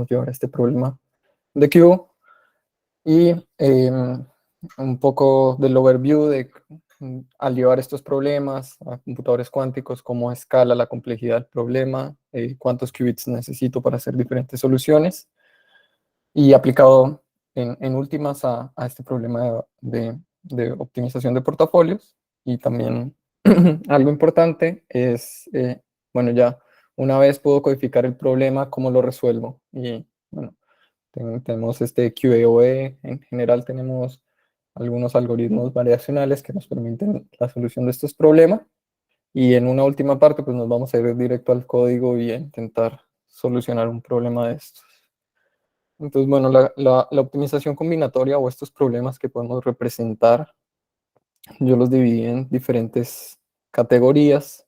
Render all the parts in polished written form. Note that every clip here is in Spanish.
podemos llevar este problema de cubo. Y un poco del overview de al llevar estos problemas a computadores cuánticos, cómo escala la complejidad del problema, cuántos qubits necesito para hacer diferentes soluciones, y aplicado en últimas a este problema de optimización de portafolios. Y también algo importante es, bueno, ya una vez puedo codificar el problema, ¿cómo lo resuelvo? Y bueno, tenemos este QAOE, en general tenemos algunos algoritmos variacionales que nos permiten la solución de estos problemas, y en una última parte pues nos vamos a ir directo al código y a intentar solucionar un problema de estos. Entonces, bueno, la optimización combinatoria o estos problemas que podemos representar, yo los dividí en diferentes categorías.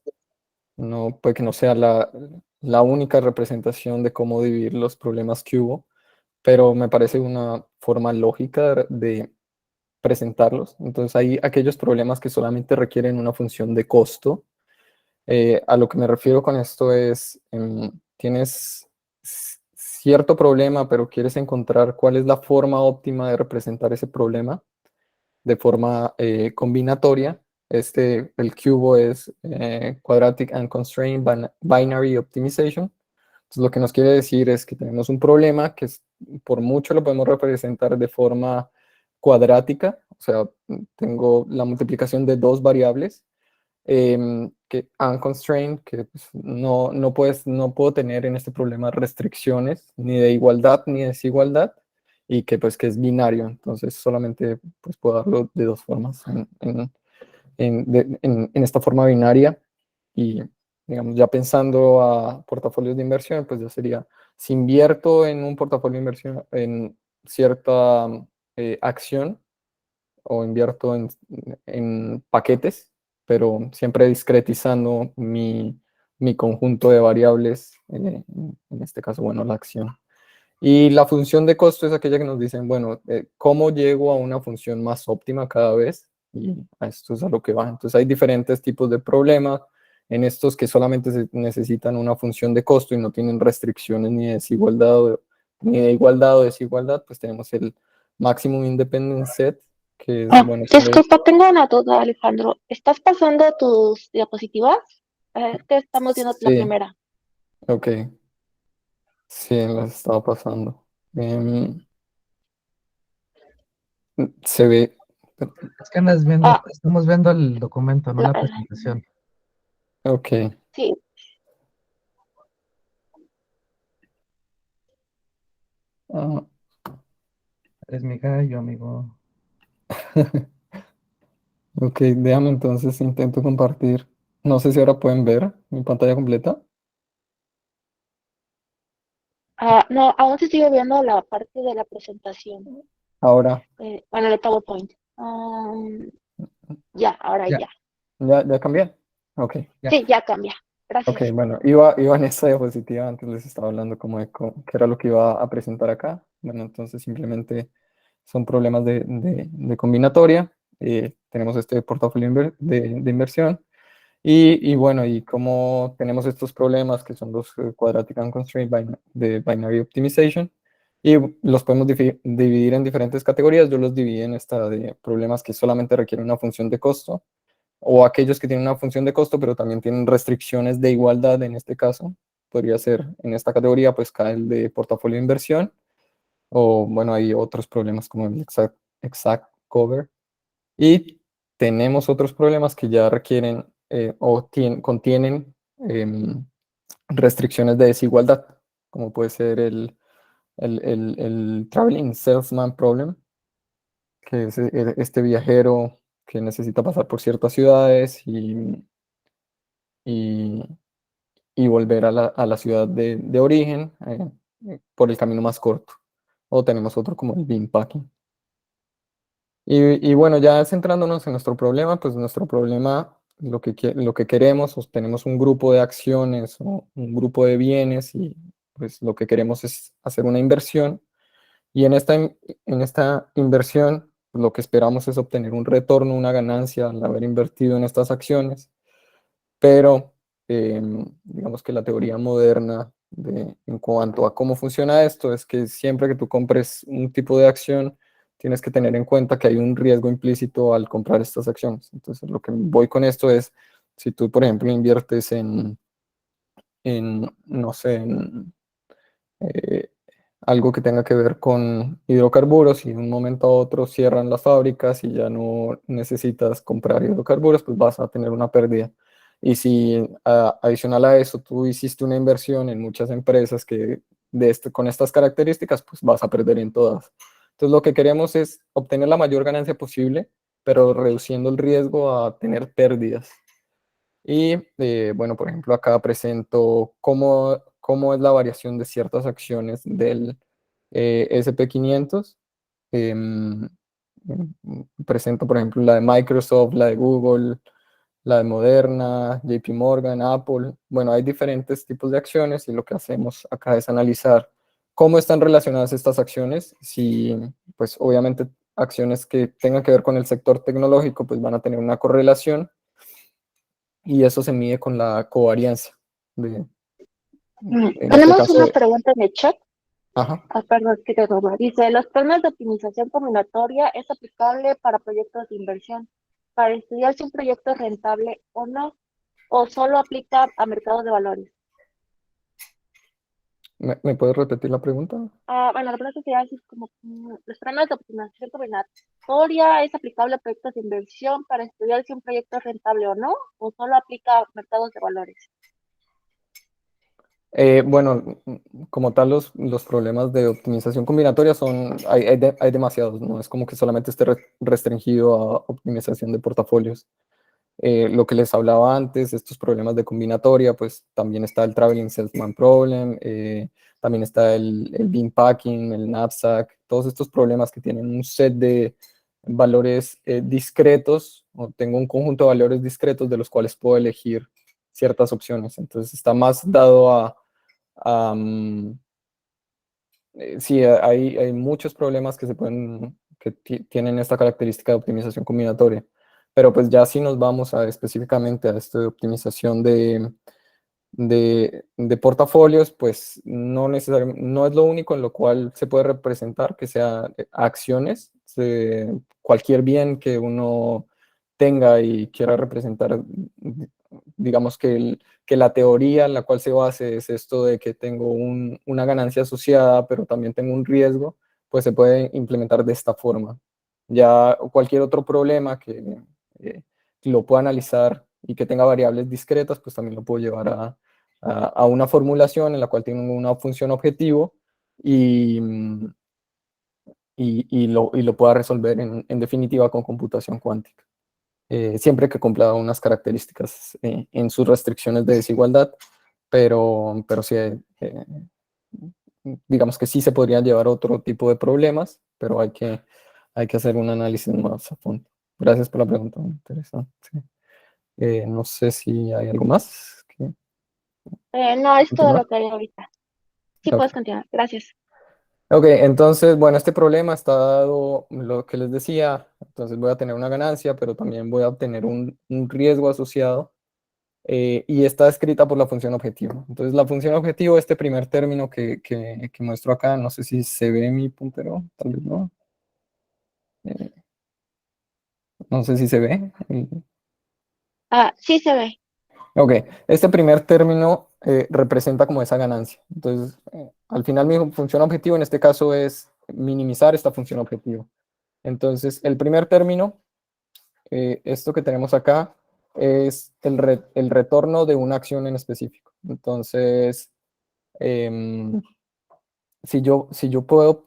No, puede que no sea la única representación de cómo dividir los problemas que hubo, pero me parece una forma lógica de presentarlos. Entonces hay aquellos problemas que solamente requieren una función de costo. A lo que me refiero con esto es, tienes cierto problema, pero quieres encontrar cuál es la forma óptima de representar ese problema de forma combinatoria. El cubo es Quadratic and Constrained Binary Optimization. Entonces, lo que nos quiere decir es que tenemos un problema que por mucho lo podemos representar de forma cuadrática, o sea, tengo la multiplicación de dos variables, que unconstrained, que pues, no puedo tener en este problema restricciones ni de igualdad ni de desigualdad, y que pues que es binario, entonces solamente pues puedo darlo de dos formas en esta forma binaria. Y digamos, ya pensando a portafolios de inversión, pues ya sería, si invierto en un portafolio de inversión en cierta acción, o invierto en paquetes, pero siempre discretizando mi conjunto de variables, en este caso, bueno, la acción. Y la función de costo es aquella que nos dicen, bueno, ¿cómo llego a una función más óptima cada vez? Y a esto es a lo que va. Entonces hay diferentes tipos de problemas. En estos que solamente se necesitan una función de costo y no tienen restricciones ni de desigualdad, ni de igualdad o desigualdad, pues tenemos el Maximum Independent Set, que es, bueno, Disculpa, tengo una duda, Alejandro. ¿Estás pasando tus diapositivas? Es que estamos viendo la sí, primera. ok, sí, las estaba pasando. Em, Se ve, Es que andas viendo, Ah, estamos viendo el documento, no la- la presentación. ok. sí. Ah, Eres mi gallo, amigo. ok, déjame entonces, intento compartir. No sé si ahora pueden ver mi pantalla completa. No, aún se sigue viendo la parte de la presentación. Ahora, Bueno, el PowerPoint. Ya, ahora Ya, ya. ¿ya cambié? Ok, ya. Sí, ya cambia. ok, Gracias. bueno, iba en esta diapositiva, antes les estaba hablando como de qué era lo que iba a presentar acá. Bueno, entonces simplemente son problemas de combinatoria. Tenemos este portafolio de inversión. Y bueno, y como tenemos estos problemas que son los Quadratic and Constraint de Binary Optimization, y los podemos dividir en diferentes categorías. Yo los dividí en esta de problemas que solamente requieren una función de costo, o aquellos que tienen una función de costo, pero también tienen restricciones de igualdad. En este caso, podría ser en esta categoría, pues cae el de portafolio de inversión, o bueno, hay otros problemas como el exact cover. Y tenemos otros problemas que ya requieren contienen restricciones de desigualdad, como puede ser el Traveling Salesman Problem, que es este viajero que necesita pasar por ciertas ciudades y, y volver a la ciudad de origen, por el camino más corto. O tenemos otro como el Bean Packing. Y bueno, ya centrándonos en nuestro problema, pues nuestro problema, lo que queremos, o tenemos un grupo de acciones o un grupo de bienes, y pues lo que queremos es hacer una inversión. Y en esta inversión, pues, lo que esperamos es obtener un retorno, una ganancia al haber invertido en estas acciones. Pero digamos que la teoría moderna en cuanto a cómo funciona esto, es que siempre que tú compres un tipo de acción, tienes que tener en cuenta que hay un riesgo implícito al comprar estas acciones. Entonces, lo que voy con esto es, si tú, por ejemplo, inviertes no sé, eh, algo que tenga que ver con hidrocarburos y de un momento a otro cierran las fábricas y ya no necesitas comprar hidrocarburos, pues vas a tener una pérdida. Y si adicional a eso tú hiciste una inversión en muchas empresas que con estas características, pues vas a perder en todas. Entonces lo que queremos es obtener la mayor ganancia posible, pero reduciendo el riesgo a tener pérdidas. Y bueno, por ejemplo, acá presento cómo es la variación de ciertas acciones del SP500. Em, Presento, por ejemplo, la de Microsoft, la de Google, la de Moderna, JP Morgan, Apple. Bueno, hay diferentes tipos de acciones y lo que hacemos acá es analizar cómo están relacionadas estas acciones. Si, pues obviamente, acciones que tengan que ver con el sector tecnológico, pues van a tener una correlación y eso se mide con la covariancia. En este Tenemos caso, una pregunta en el chat. ajá. Perdón, que te robo. Dice, ¿los planes de optimización combinatoria es aplicable para proyectos de inversión? Para estudiar si un proyecto es rentable o no, o solo aplica a mercados de valores. ¿Me puedes repetir la pregunta? Bueno, la pregunta sería así como, ¿los planes de optimización combinatoria es aplicable a proyectos de inversión para estudiar si un proyecto es rentable o no, o solo aplica a mercados de valores? Bueno, como tal, los problemas de optimización combinatoria hay demasiados, no es como que solamente esté restringido a optimización de portafolios. Lo que les hablaba antes, estos problemas de combinatoria, pues también está el Traveling Salesman Problem, también está el Bean Packing, el knapsack, todos estos problemas que tienen un set de valores discretos, o tengo un conjunto de valores discretos de los cuales puedo elegir ciertas opciones. Entonces está más dado sí, hay muchos problemas que tienen esta característica de optimización combinatoria, pero pues ya si nos vamos específicamente a esto de optimización de portafolios, pues no necesariamente, no es lo único en lo cual se puede representar que sea acciones, cualquier bien que uno tenga y quiera representar, digamos que la teoría en la cual se base es esto de que tengo una ganancia asociada, pero también tengo un riesgo, pues se puede implementar de esta forma. Ya cualquier otro problema eh, que lo pueda analizar y que tenga variables discretas, pues también lo puedo llevar a una formulación en la cual tengo una función objetivo y, y lo pueda resolver en definitiva con computación cuántica. Siempre que cumpla unas características en sus restricciones de desigualdad, pero sí, digamos que sí se podrían llevar otro tipo de problemas, pero hay que hacer un análisis más a fondo. Gracias por la pregunta, muy interesante. Sí. No sé si hay algo más que No, es todo continuar. lo que hay ahorita. Sí, Ok. puedes continuar. Gracias. Ok, entonces, bueno, este problema está dado lo que les decía, entonces voy a tener una ganancia, pero también voy a obtener un riesgo asociado y está escrita por la función objetivo. Entonces, la función objetivo, este primer término que muestro acá, no sé si se ve mi puntero, tal vez no. Eh, no sé si se ve. Sí se ve. Ok, este primer término representa como esa ganancia. Entonces, al final mi función objetivo en este caso es minimizar esta función objetivo. Entonces, el primer término, esto que tenemos acá, es el retorno de una acción en específico. Entonces, em, si yo puedo,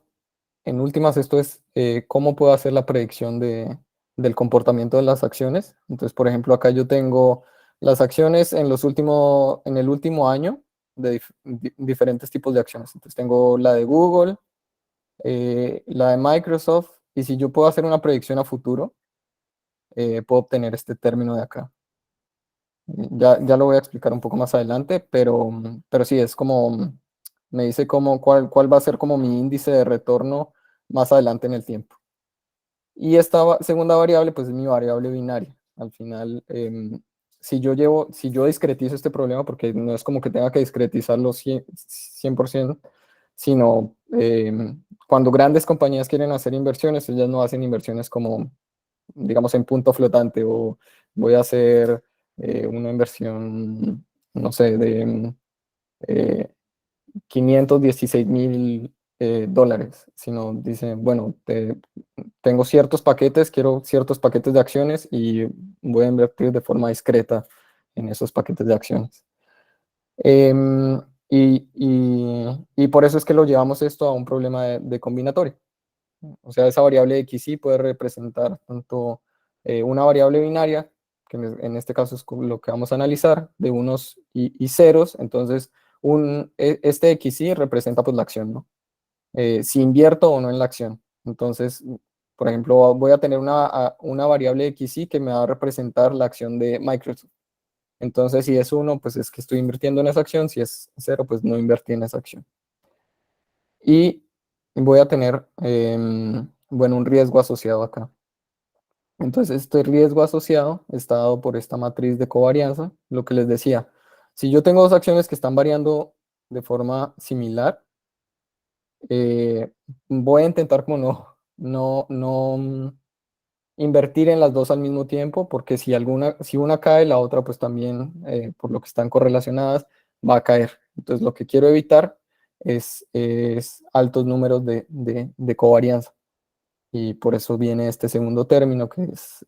en últimas, esto es cómo puedo hacer la predicción del comportamiento de las acciones. Entonces, por ejemplo, acá yo tengo las acciones en el último año de diferentes tipos de acciones. Entonces, tengo la de Google, la de Microsoft, y si yo puedo hacer una predicción a futuro, puedo obtener este término de acá. Ya lo voy a explicar un poco más adelante, pero sí, es como, me dice cuál va a ser como mi índice de retorno más adelante en el tiempo. Y esta segunda variable, pues es mi variable binaria. Al final, si yo discretizo este problema, porque no es como que tenga que discretizarlo 100%, sino cuando grandes compañías quieren hacer inversiones, ellas no hacen inversiones como, digamos, en punto flotante, o voy a hacer una inversión, no sé, de eh, 516.000 dólares, sino dicen, bueno, tengo ciertos paquetes, quiero ciertos paquetes de acciones y voy a invertir de forma discreta en esos paquetes de acciones. Em, y por eso es que lo llevamos esto a un problema de combinatoria. O sea, esa variable XY puede representar tanto una variable binaria, que en este caso es lo que vamos a analizar, de unos y ceros. Entonces, este XY representa pues la acción, ¿no? Si invierto o no en la acción. Entonces, por ejemplo, voy a tener una variable XY que me va a representar la acción de Microsoft. Entonces, si es 1, pues es que estoy invirtiendo en esa acción. Si es 0, pues no invertí en esa acción. Y voy a tener, bueno, un riesgo asociado acá. Entonces, este riesgo asociado está dado por esta matriz de covarianza, lo que les decía. Si yo tengo dos acciones que están variando de forma similar, voy a intentar como no invertir en las dos al mismo tiempo, porque si una cae, la otra pues también, por lo que están correlacionadas, va a caer. Entonces, lo que quiero evitar es altos números de covarianza. Y por eso viene este segundo término, que es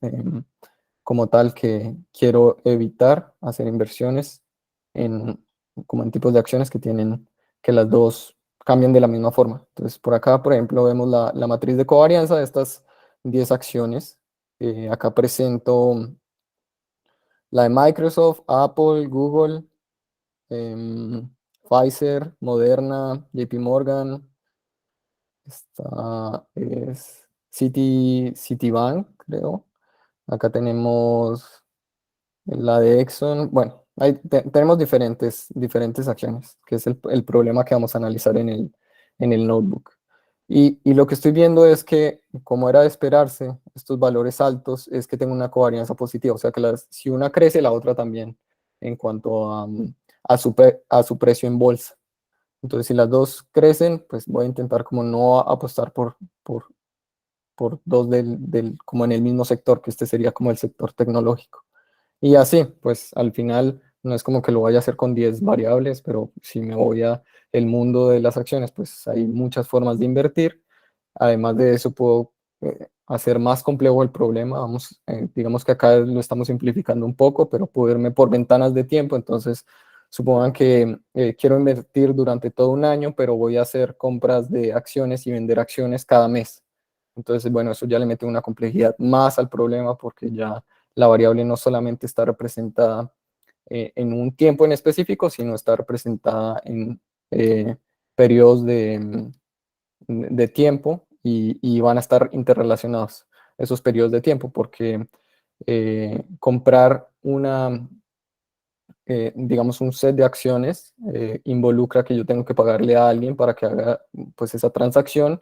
como tal que quiero evitar hacer inversiones en, como en tipos de acciones que tienen que las dos cambien de la misma forma. Entonces, por acá, por ejemplo, vemos la matriz de covarianza de estas 10 acciones. Acá presento la de Microsoft, Apple, Google, Pfizer, Moderna, JP Morgan. Esta es Citibank, creo. Acá tenemos la de Exxon. Bueno, tenemos diferentes acciones, que es el problema que vamos a analizar en el notebook. Y lo que estoy viendo es que, como era de esperarse, estos valores altos, es que tengo una covarianza positiva. O sea que si una crece, la otra también, en cuanto a su precio en bolsa. Entonces, si las dos crecen, pues voy a intentar como no apostar por dos como en el mismo sector, que este sería como el sector tecnológico. Y así, pues al final no es como que lo vaya a hacer con 10 variables, pero si me voy a el mundo de las acciones, pues hay muchas formas de invertir. Además de eso, puedo hacer más complejo el problema. Vamos, digamos que acá lo estamos simplificando un poco, pero puedo irme por ventanas de tiempo. Entonces, supongan que quiero invertir durante todo un año, pero voy a hacer compras de acciones y vender acciones cada mes. Entonces, bueno, eso ya le mete una complejidad más al problema, porque ya la variable no solamente está representada en un tiempo en específico, sino está representada en periodos de tiempo, y van a estar interrelacionados esos periodos de tiempo, porque comprar digamos, un set de acciones involucra que yo tengo que pagarle a alguien para que haga pues esa transacción.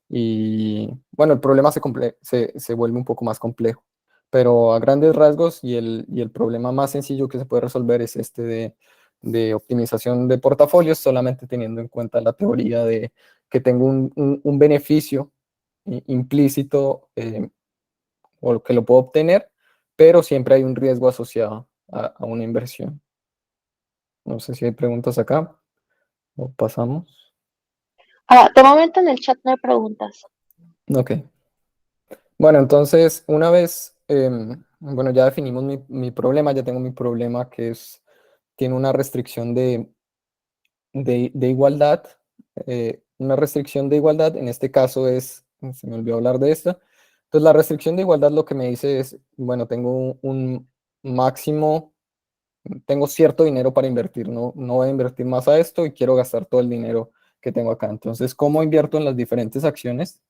Y bueno, el problema se vuelve un poco más complejo, pero a grandes rasgos, y el problema más sencillo que se puede resolver es este de optimización de portafolios, solamente teniendo en cuenta la teoría de que tengo un beneficio implícito, o que lo puedo obtener, pero siempre hay un riesgo asociado a una inversión. No sé si hay preguntas acá o pasamos. De momento en el chat no hay preguntas. Ok. Bueno, entonces, una vez, bueno, ya definimos mi problema, ya tengo mi problema, tiene una restricción de igualdad. Una restricción de igualdad, en este caso se me olvidó hablar de esta. Entonces, la restricción de igualdad lo que me dice es, bueno, tengo un máximo, tengo cierto dinero para invertir, no voy a invertir más a esto y quiero gastar todo el dinero que tengo acá. Entonces, ¿cómo invierto en las diferentes acciones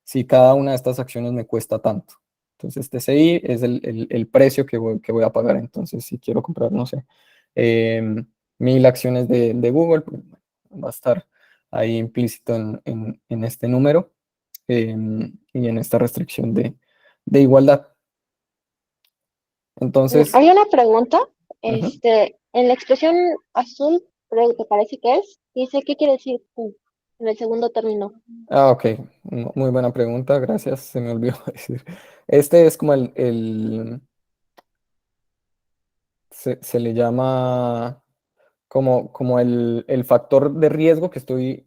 si cada una de estas acciones me cuesta tanto? Entonces, TCI es el precio que voy a pagar. Entonces, si quiero comprar, no sé, 1000 acciones de Google, pues, va a estar ahí implícito en este número, y en esta restricción de igualdad. Entonces, Hay una pregunta, ujú. en la expresión azul, creo que parece que dice, ¿qué quiere decir Q en el segundo término? Ok, muy buena pregunta, gracias, se me olvidó decir. Este es como se le llama como el factor de riesgo que estoy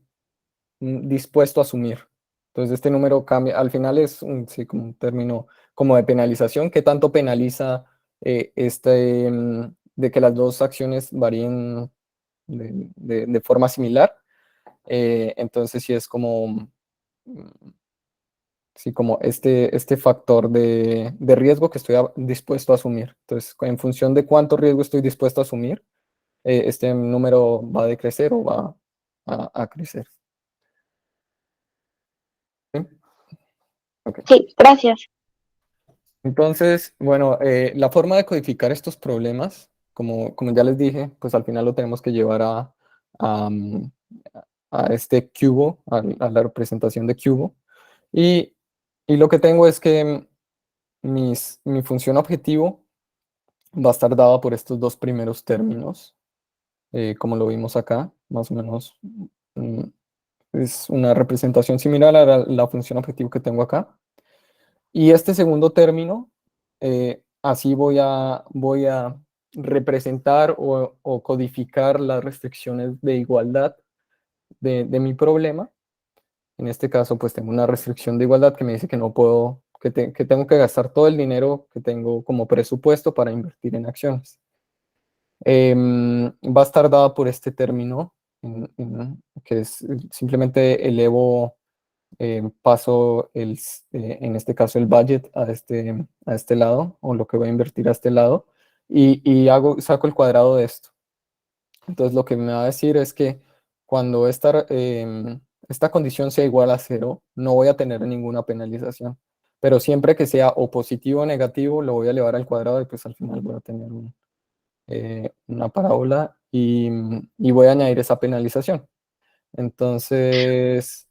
dispuesto a asumir. Entonces este número cambia, al final es sí, como un término como de penalización, que tanto penaliza de que las dos acciones varíen de forma similar. Entonces sí es como, sí, como este factor de riesgo que estoy dispuesto a asumir. Entonces, en función de cuánto riesgo estoy dispuesto a asumir, este número va a decrecer o va a crecer. ¿Sí? Ok. Sí, gracias. Entonces, bueno, la forma de codificar estos problemas, como ya les dije, pues al final lo tenemos que llevar a, mm, a este cubo, a la representación de cubo. Y, y lo que tengo es que mi función objetivo va a estar dada por estos dos primeros términos, como lo vimos acá, más o menos. mm, Es una representación similar a la función objetivo que tengo acá. Y este segundo término, así voy a representar o codificar las restricciones de igualdad de mi problema. En este caso, pues tengo una restricción de igualdad que me dice que no puedo, que tengo que gastar todo el dinero que tengo como presupuesto para invertir en acciones. Va a estar dada por este término, que es simplemente elevo, paso en este caso el budget a este lado, o lo que voy a invertir a este lado, y saco el cuadrado de esto. Entonces lo que me va a decir es que cuando esta condición sea igual a cero, no voy a tener ninguna penalización. Pero siempre que sea o positivo o negativo, lo voy a elevar al cuadrado y pues al final voy a tener una parábola y voy a añadir esa penalización. Entonces,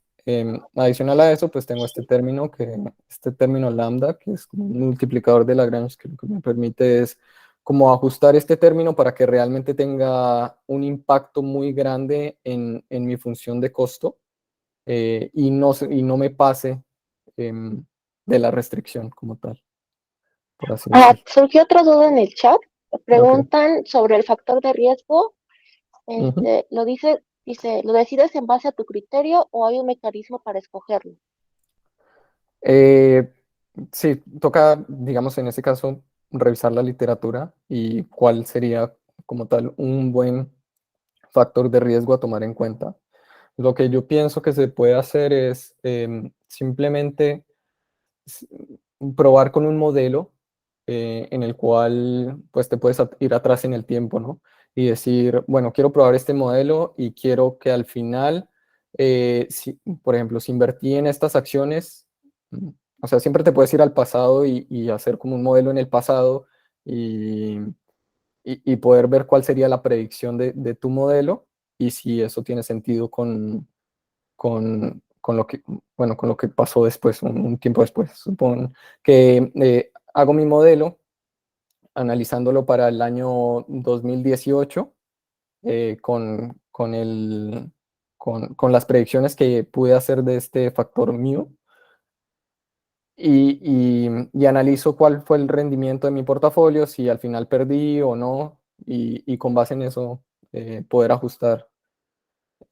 adicional a eso, pues tengo este término lambda, que es como un multiplicador de Lagrange, que lo que me permite es como ajustar este término para que realmente tenga un impacto muy grande en mi función de costo, y no me pase de la restricción como tal, por así decirlo. Surgió otra duda en el chat. Ok. Preguntan sobre el factor de riesgo. Ujú. ¿Lo decides en base a tu criterio o hay un mecanismo para escogerlo? Eh, sí, toca, digamos, en ese caso, revisar la literatura y cuál sería como tal un buen factor de riesgo a tomar en cuenta. Lo que yo pienso que se puede hacer es simplemente s- probar con un modelo en el cual pues te puedes ir atrás en el tiempo, ¿no? Y decir, bueno, quiero probar este modelo y quiero que al final, por ejemplo, si invertí en estas acciones, mm, o sea, siempre te puedes ir al pasado y hacer como un modelo en el pasado y, y poder ver cuál sería la predicción de tu modelo y si eso tiene sentido con lo que, bueno, con lo que pasó después, un tiempo después. Supongo que hago mi modelo analizándolo para el año 2018 con las predicciones que pude hacer de este factor mu y analizo cuál fue el rendimiento de mi portafolio, si al final perdí o no, y con base en eso poder ajustar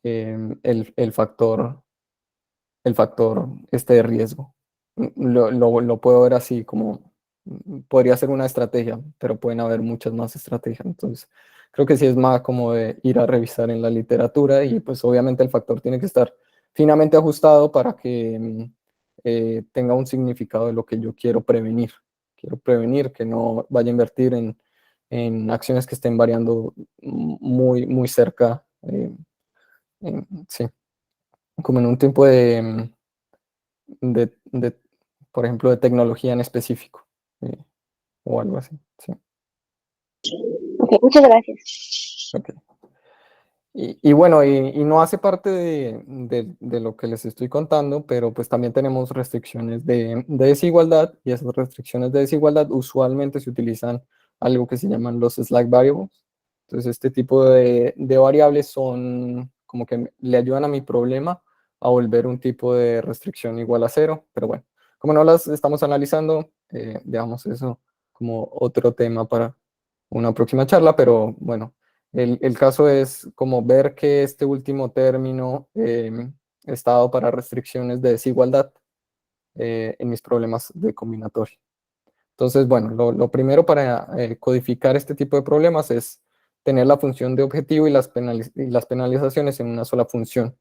el factor de riesgo. Lo puedo ver así como podría ser una estrategia, pero pueden haber muchas más estrategias. Entonces, creo que sí es más como de ir a revisar en la literatura y pues obviamente el factor tiene que estar finamente ajustado para que tenga un significado de lo que yo quiero prevenir. Quiero prevenir que no vaya a invertir en acciones que estén variando muy, muy cerca, sí, como en un tiempo de, por ejemplo, de tecnología en específico, o algo así. Sí, Ok, muchas gracias. ok. Y bueno, y no hace parte de lo que les estoy contando, pero pues también tenemos restricciones de desigualdad y esas restricciones de desigualdad usualmente se utilizan algo que se llaman los slack variables. Entonces, este tipo de variables son como que le ayudan a mi problema a volver un tipo de restricción igual a cero, pero bueno, como no las estamos analizando, dejamos eso como otro tema para una próxima charla, pero bueno, el caso es como ver que este último término está dado para restricciones de desigualdad en mis problemas de combinatoria. Entonces, bueno, lo primero para codificar este tipo de problemas es tener la función de objetivo y las penalizaciones en una sola función.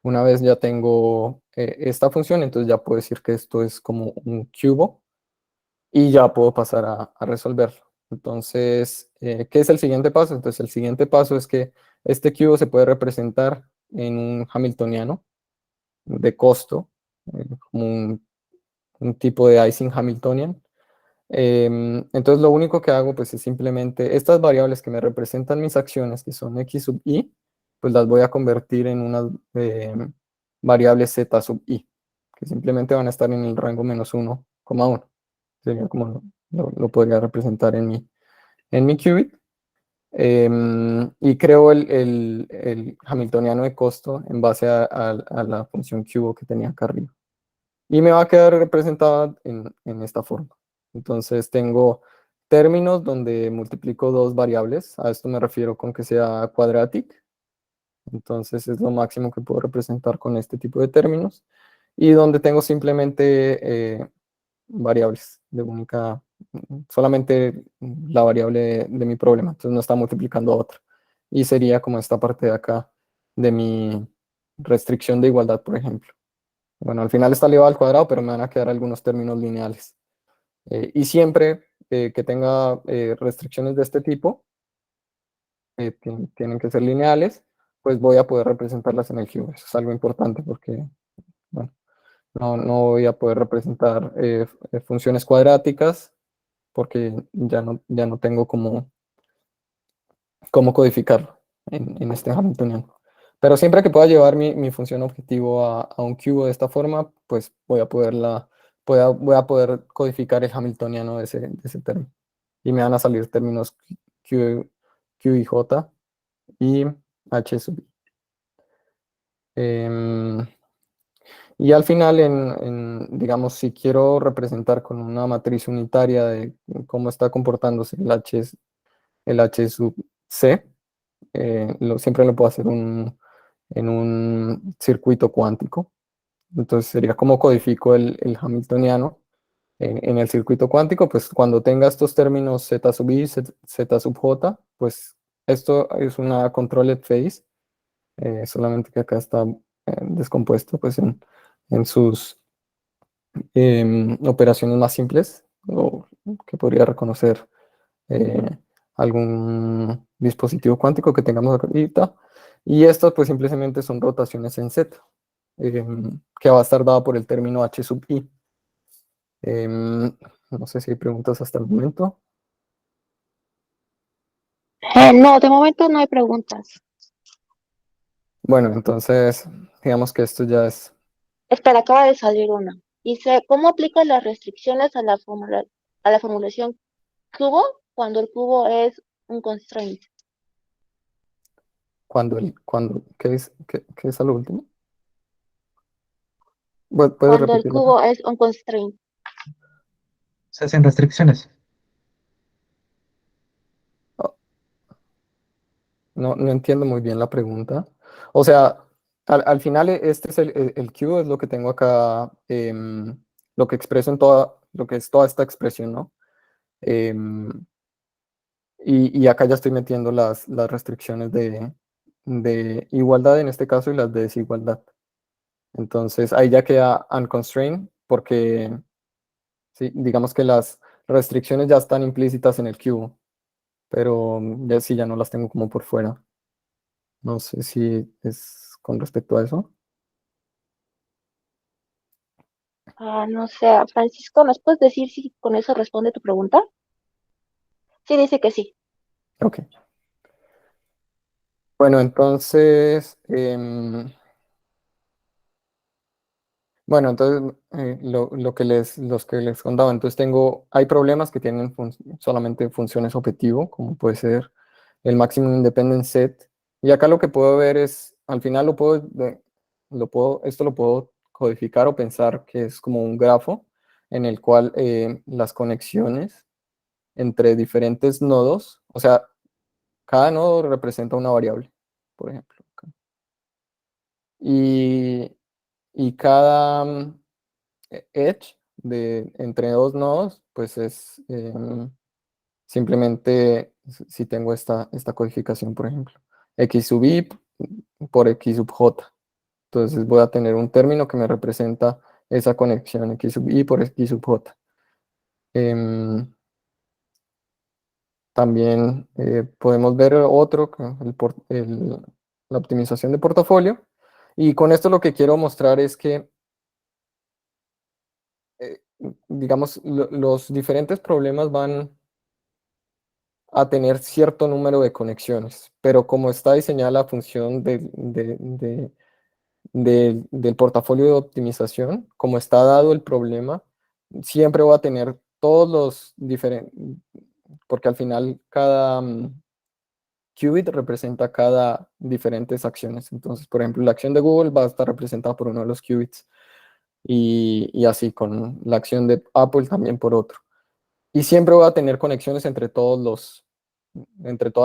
Una vez ya tengo esta función, entonces ya puedo decir que esto es como un cubo y ya puedo pasar a resolverlo. Entonces, ¿qué es el siguiente paso? Entonces, el siguiente paso es que este cubo se puede representar en un hamiltoniano de costo, como un tipo de Ising Hamiltonian. Entonces lo único que hago pues es simplemente estas variables que me representan mis acciones, que son x sub i, pues las voy a convertir en unas variables z sub i, que simplemente van a estar en el rango -1,1. Sería como lo podría representar en mi qubit. Y creo el hamiltoniano de costo en base a la función cubo que tenía acá arriba. Y me va a quedar representada en esta forma. Entonces tengo términos donde multiplico dos variables. A esto me refiero con que sea quadratic. Entonces es lo máximo que puedo representar con este tipo de términos. Y donde tengo simplemente variables de única, solamente la variable de mi problema. Entonces no está multiplicando a otra. Y sería como esta parte de acá de mi restricción de igualdad, por ejemplo. Bueno, al final está elevado al cuadrado, pero me van a quedar algunos términos lineales. Y siempre que tenga restricciones de este tipo, tienen que ser lineales, pues voy a poder representarlas en el cubo. Eso es algo importante porque, bueno, no voy a poder representar funciones cuadráticas porque ya no tengo cómo codificarlo en este Hamiltoniano. Pero siempre que pueda llevar mi función objetivo a un cubo de esta forma, pues voy a voy a poder codificar el Hamiltoniano de ese término. Y me van a salir términos Q y J y H sub I. Y al final, digamos, si quiero representar con una matriz unitaria de cómo está comportándose el H sub C, siempre lo puedo hacer en un circuito cuántico. Entonces sería como codifico el Hamiltoniano en el circuito cuántico, pues cuando tenga estos términos Z sub i, Z sub j, pues esto es una controlled phase, solamente que acá está descompuesto pues en sus operaciones más simples, o que podría reconocer eh, algún dispositivo cuántico que tengamos ahorita. Y estas pues simplemente son rotaciones en Z, que va a estar dada por el término H sub i. No sé si hay preguntas hasta el momento. No, de momento no hay preguntas. Bueno, entonces digamos que esto ya es Espera, acaba de salir una. Dice, ¿cómo aplican las restricciones a a la formulación cubo cuando el cubo es un constraint? ¿qué es a lo último? ¿Puedes Cuando el repetirlo? cubo es un constraint. Se hacen restricciones. Oh, no entiendo muy bien la pregunta. O sea, al final este es el Q, es lo que tengo acá, lo que expreso lo que es toda esta expresión, ¿no? Em, y acá ya estoy metiendo las restricciones de igualdad en este caso y las de desigualdad. Entonces ahí ya queda unconstrained porque sí, digamos que las restricciones ya están implícitas en el cubo, pero ya sí ya no las tengo como por fuera. No sé si es con respecto a eso. No sé, Francisco, ¿nos puedes decir si con eso responde tu pregunta? Sí, dice que sí. Ok. Bueno, entonces, Bueno, entonces los que les contaba, entonces hay problemas que tienen solamente funciones objetivo, como puede ser el Maximum Independent Set. Y acá lo que puedo ver es, al final esto lo puedo codificar o pensar que es como un grafo en el cual las conexiones entre diferentes nodos, o sea, cada nodo representa una variable, por ejemplo. Y, y cada edge entre dos nodos, pues es simplemente si tengo esta codificación, por ejemplo, x sub i por x sub j. Entonces voy a tener un término que me representa esa conexión x sub i por x sub j. También podemos ver otro, la optimización de portafolio. Y con esto lo que quiero mostrar es que, digamos, los diferentes problemas van a tener cierto número de conexiones, pero como está diseñada la función del portafolio de optimización, como está dado el problema, siempre voy a tener todos los diferentes, porque al final cada qubit representa cada diferentes acciones. Entonces, por ejemplo, la acción de Google va a estar representada por uno de los qubits y así con la acción de Apple también por otro. Y siempre voy a tener conexiones entre todas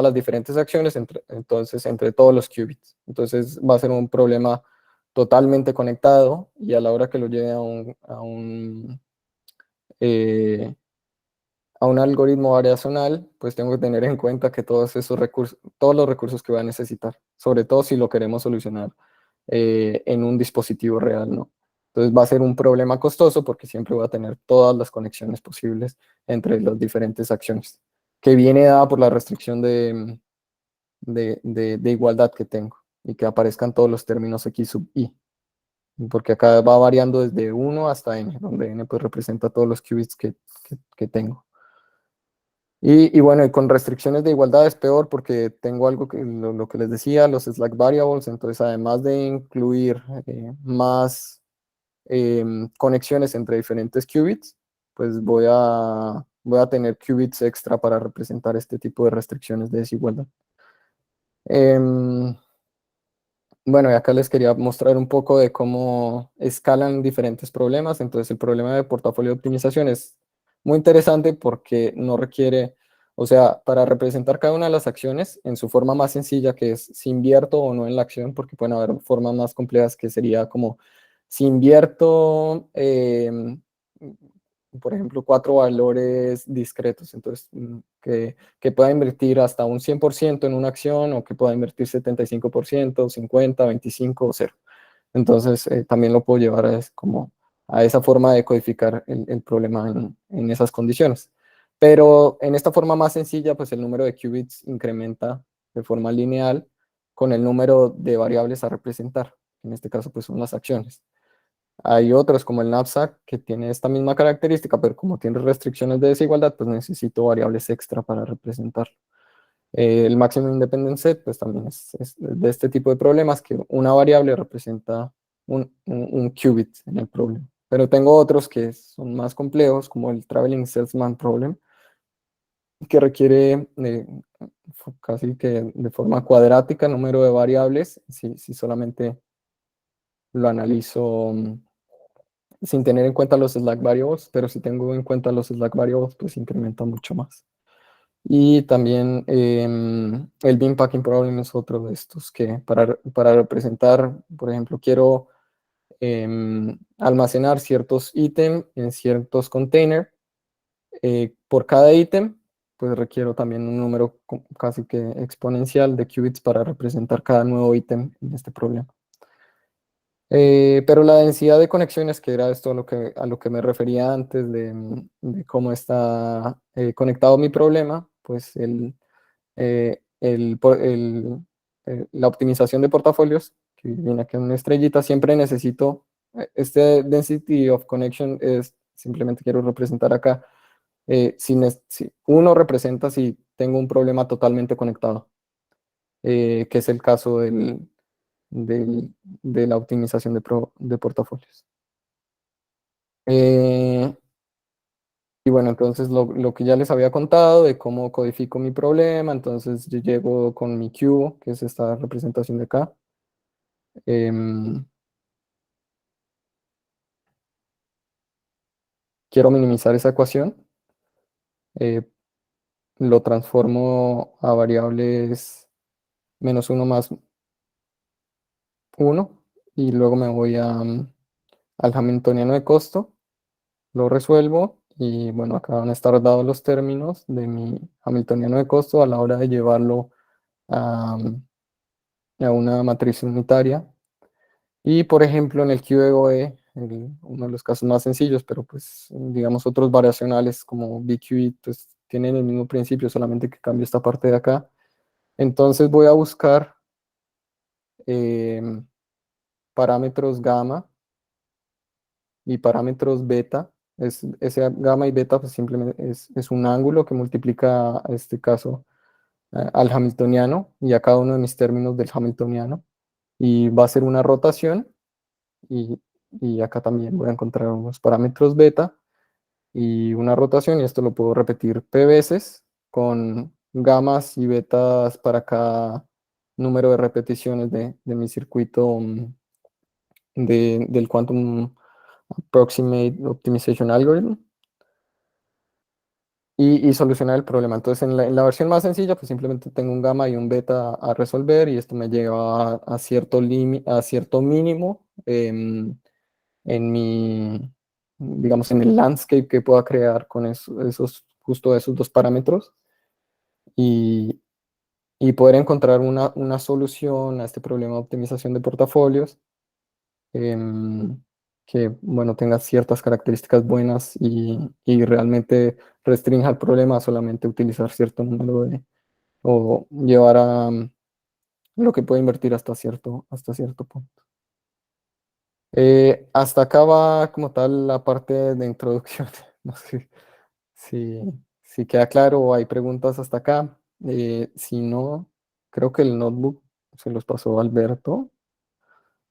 las diferentes acciones, entonces entre todos los qubits. Entonces va a ser un problema totalmente conectado y a la hora que lo lleve eh, a un algoritmo variacional, pues tengo que tener en cuenta que todos esos recursos, todos los recursos que voy a necesitar, sobre todo si lo queremos solucionar en un dispositivo real, ¿no? Entonces va a ser un problema costoso porque siempre voy a tener todas las conexiones posibles entre las diferentes acciones, que viene dada por la restricción de igualdad que tengo y que aparezcan todos los términos x sub i, porque acá va variando desde 1 hasta n, donde n pues representa todos los qubits que tengo. Y bueno, y con restricciones de igualdad es peor porque tengo algo que lo que les decía, los slack variables, entonces además de incluir más conexiones entre diferentes qubits, pues voy a tener qubits extra para representar este tipo de restricciones de desigualdad. Em, bueno, y acá les quería mostrar un poco de cómo escalan diferentes problemas. Entonces, el problema de portafolio de optimización es muy interesante porque no requiere, o sea, para representar cada una de las acciones en su forma más sencilla, que es si invierto o no en la acción, porque pueden haber formas más complejas que sería como si invierto, por ejemplo, cuatro valores discretos, entonces que pueda invertir hasta un 100% en una acción o que pueda invertir 75%, 50, 25 o 0. Entonces también lo puedo llevar como a esa forma de codificar el problema en esas condiciones. Pero en esta forma más sencilla, pues el número de qubits incrementa de forma lineal con el número de variables a representar. En este caso, pues son las acciones. Hay otros como el knapsack que tiene esta misma característica, pero como tiene restricciones de desigualdad, pues necesito variables extra para representarlo. El Maximum Independent Set, pues también es de este tipo de problemas, que una variable representa un qubit en el problema. Pero tengo otros que son más complejos, como el Traveling Salesman Problem, que requiere casi que de forma cuadrática número de variables, si solamente lo analizo sin tener en cuenta los slack variables, pero si tengo en cuenta los slack variables, pues incrementa mucho más. Y también el bin packing problem es otro de estos que para representar, por ejemplo, quiero almacenar ciertos ítems en ciertos containers. Por cada ítem, pues requiero también un número casi que exponencial de qubits para representar cada nuevo ítem en este problema. Pero la densidad de conexiones, que era esto a lo que me refería antes de cómo está conectado mi problema, pues la optimización de portafolios, que viene aquí en una estrellita, siempre necesito, este density of connection es, simplemente quiero representar acá, si uno representa si tengo un problema totalmente conectado, que es el caso de la optimización de portafolios. Eh, y bueno, entonces lo que ya les había contado de cómo codifico mi problema, entonces yo llego con mi Q, que es esta representación de acá. Em, Quiero minimizar esa ecuación. eh, lo transformo a variables -1 más 1 y luego me voy al Hamiltoniano de costo, lo resuelvo y bueno, acá van a estar dados los términos de mi Hamiltoniano de costo a la hora de llevarlo a, a una matriz unitaria. Y por ejemplo, en el QEOE, uno de los casos más sencillos, pero pues digamos otros variacionales como BQE, pues tienen el mismo principio, solamente que cambio esta parte de acá. Entonces voy a buscar em, parámetros gamma y parámetros beta. Ese gamma y beta pues simplemente es un ángulo que multiplica, en este caso, al hamiltoniano y a cada uno de mis términos del hamiltoniano. Y va a ser una rotación y, y acá también voy a encontrar unos parámetros beta y una rotación y esto lo puedo repetir p veces con gamas y betas para cada número de repeticiones de mi circuito del Quantum Approximate Optimization Algorithm y solucionar el problema. Entonces, en la versión más sencilla, pues simplemente tengo un gamma y un beta a resolver y esto me lleva a cierto a cierto mínimo en mi, digamos, en el landscape que pueda crear con justo esos dos parámetros y, y poder encontrar una solución a este problema de optimización de portafolios em, que, bueno, tenga ciertas características buenas y realmente restrinja el problema a solamente utilizar cierto número o llevar a lo que puede invertir hasta cierto punto. Hasta acá va como tal la parte de introducción. No sé si, si queda claro o hay preguntas hasta acá. Si no, creo que el notebook se los pasó Alberto.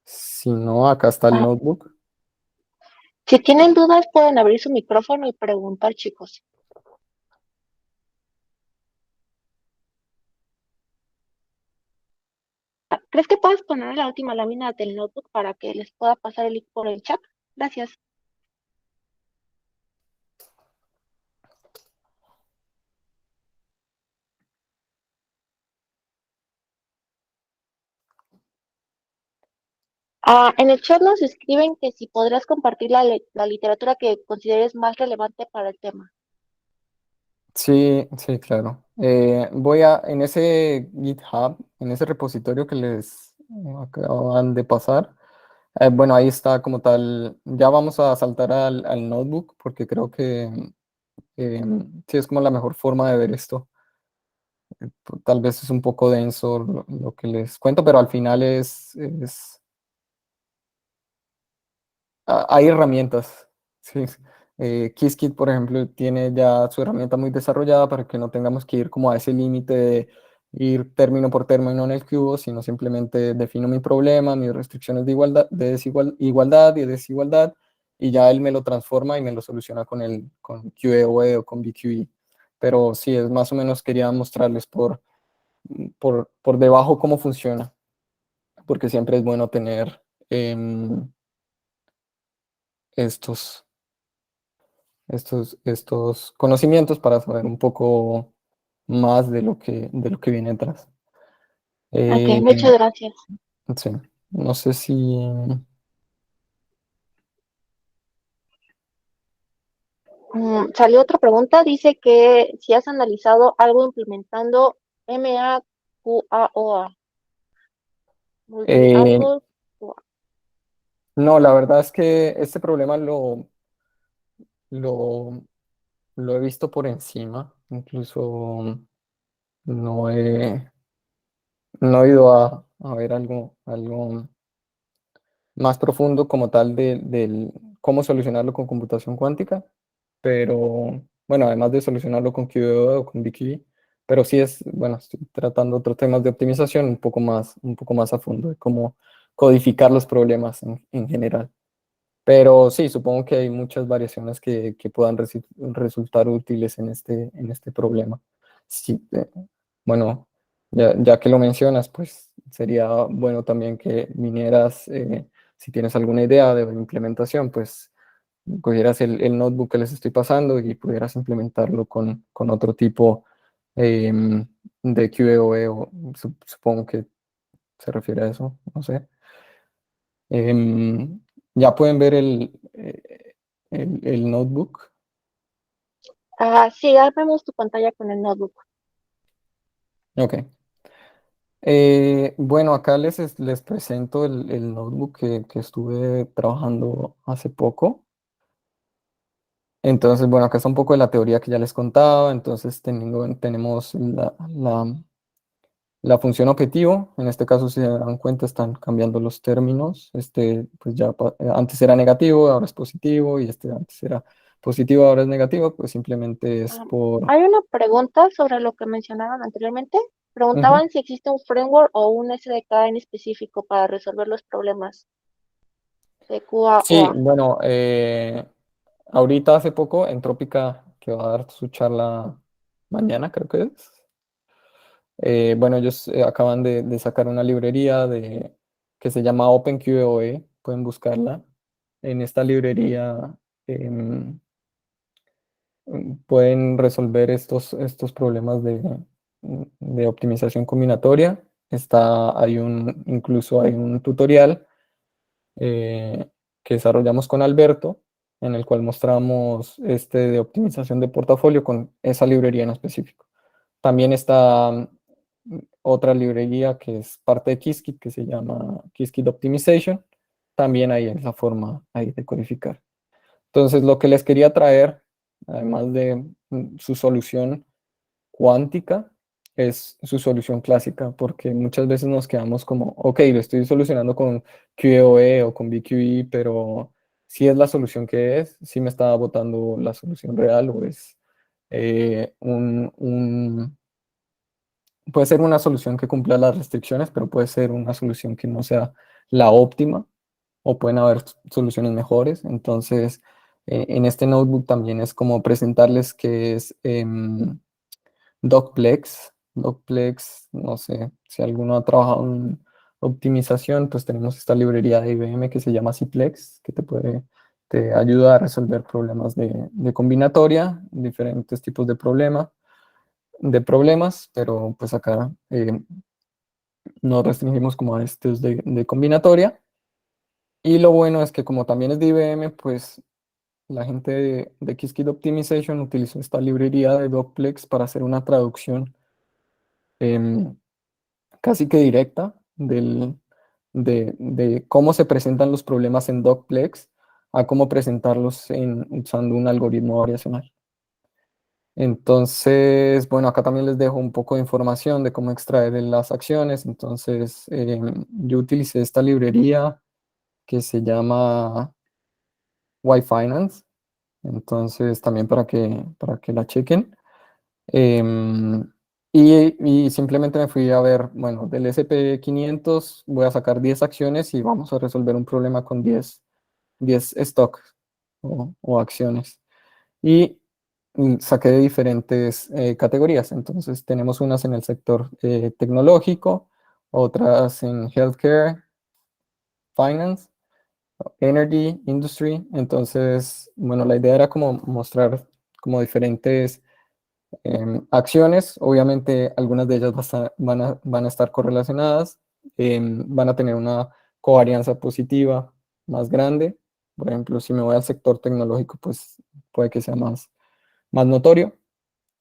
Si no, acá está el Ah, notebook. si tienen dudas, pueden abrir su micrófono y preguntar, chicos. ¿Crees que puedes poner la última lámina del notebook para que les pueda pasar el link por el chat? Gracias. En el chat nos escriben que si podrás compartir la literatura que consideres más relevante para el tema. Sí, sí, claro. En ese GitHub, en ese repositorio que les acaban de pasar, bueno, ahí está como tal. Ya vamos a saltar al notebook porque creo que sí es como la mejor forma de ver esto. Tal vez es un poco denso lo que les cuento, pero al final hay herramientas. Sí. Qiskit, por ejemplo, tiene ya su herramienta muy desarrollada para que no tengamos que ir como a ese límite de ir término por término en el cubo, sino simplemente defino mi problema, mis restricciones de igualdad, igualdad y desigualdad, y ya él me lo transforma y me lo soluciona con QEOE o con BQE. Pero sí, es más o menos quería mostrarles por debajo cómo funciona, porque siempre es bueno tener estos estos conocimientos para saber un poco más de lo que viene atrás. Ok, Eh, muchas gracias. sí, no sé si... Salió otra pregunta, dice que si has analizado algo implementando MAQAOA, eh, Multi-Angle QA. no, la verdad es que este problema lo, lo he visto por encima, incluso no no he ido a ver algo más profundo como tal del cómo solucionarlo con computación cuántica, pero bueno, además de solucionarlo con QEO o con BQE, pero sí bueno, estoy tratando otros temas de optimización un poco más a fondo, de cómo codificar los problemas en general. Pero sí, supongo que hay muchas variaciones que puedan resultar útiles en este problema. Sí, bueno, ya que lo mencionas, pues sería bueno también que vinieras, si tienes alguna idea de implementación, pues cogieras el notebook que les estoy pasando y pudieras implementarlo con otro tipo de QoE, o supongo que se refiere a eso, no sé. Em, ya pueden ver el notebook. Sí, ya vemos tu pantalla con el notebook. Ok. Bueno, acá les presento el notebook que estuve trabajando hace poco. Entonces, bueno, acá está un poco de la teoría que ya les contaba. Entonces, tenemos la función objetivo. En este caso, si se dan cuenta, están cambiando los términos. Pues ya antes era negativo, ahora es positivo, y antes era positivo, ahora es negativo. Pues simplemente es Ah, por... hay una pregunta sobre lo que mencionaban anteriormente. Ujú. Preguntaban si existe un framework o un SDK en específico para resolver los problemas de Sí, QA. bueno, ahorita hace poco, Entrópica, que va a dar su charla mañana, creo que es. Bueno, ellos acaban de sacar una librería que se llama OpenQoE, pueden buscarla. En esta librería em, pueden resolver estos problemas de optimización combinatoria. Incluso hay un tutorial eh, que desarrollamos con Alberto, en el cual mostramos de optimización de portafolio con esa librería en específico. También está otra librería que es parte de Qiskit, que se llama Qiskit Optimization. También hay esa forma ahí de codificar. Entonces, lo que les quería traer, además de su solución cuántica, es su solución clásica, porque muchas veces nos quedamos como, ok, lo estoy solucionando con QoE o con BQE, pero si es la solución que es, si me está botando la solución real, o es eh, un, un- puede ser una solución que cumpla las restricciones, pero puede ser una solución que no sea la óptima, o pueden haber soluciones mejores. Entonces, en este notebook también es como presentarles qué es Docplex. Docplex, no sé si alguno ha trabajado en optimización, pues tenemos esta librería de IBM que se llama Cplex, que te ayuda a resolver problemas de combinatoria, diferentes tipos de problemas, pero pues acá nos restringimos como a estos de combinatoria. Y lo bueno es que como también es de IBM, pues la gente de Qiskit Optimization utilizó esta librería de Docplex para hacer una traducción em, casi que directa de cómo se presentan los problemas en Docplex a cómo presentarlos usando un algoritmo variacional. Entonces, bueno, acá también les dejo un poco de información de cómo extraer las acciones. Entonces, yo utilicé esta librería que se llama YFinance. Entonces, también para que la chequen. Em, y simplemente me fui a ver, bueno, del SP 500 voy a sacar 10 acciones y vamos a resolver un problema con 10 stocks o acciones. Y saqué de diferentes categorías. Entonces tenemos unas en el sector tecnológico, otras en healthcare, finance, energy, industry. Entonces, bueno, la idea era como mostrar como diferentes acciones. Obviamente algunas de ellas van a estar correlacionadas, van a tener una covarianza positiva más grande. Por ejemplo, si me voy al sector tecnológico, pues puede que sea más notorio.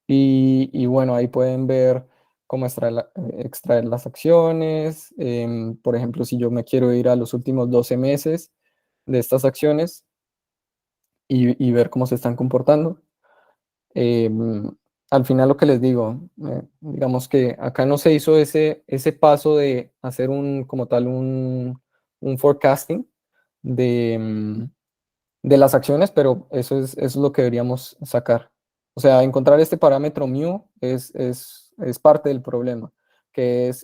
Y bueno, ahí pueden ver cómo extraer las acciones. Por ejemplo, si yo me quiero ir a los últimos 12 meses de estas acciones y ver cómo se están comportando. Em, Al final lo que les digo, digamos que acá no se hizo ese paso de hacer como tal un forecasting de las acciones, pero eso es lo que deberíamos sacar. O sea, encontrar este parámetro mu es parte del problema, que es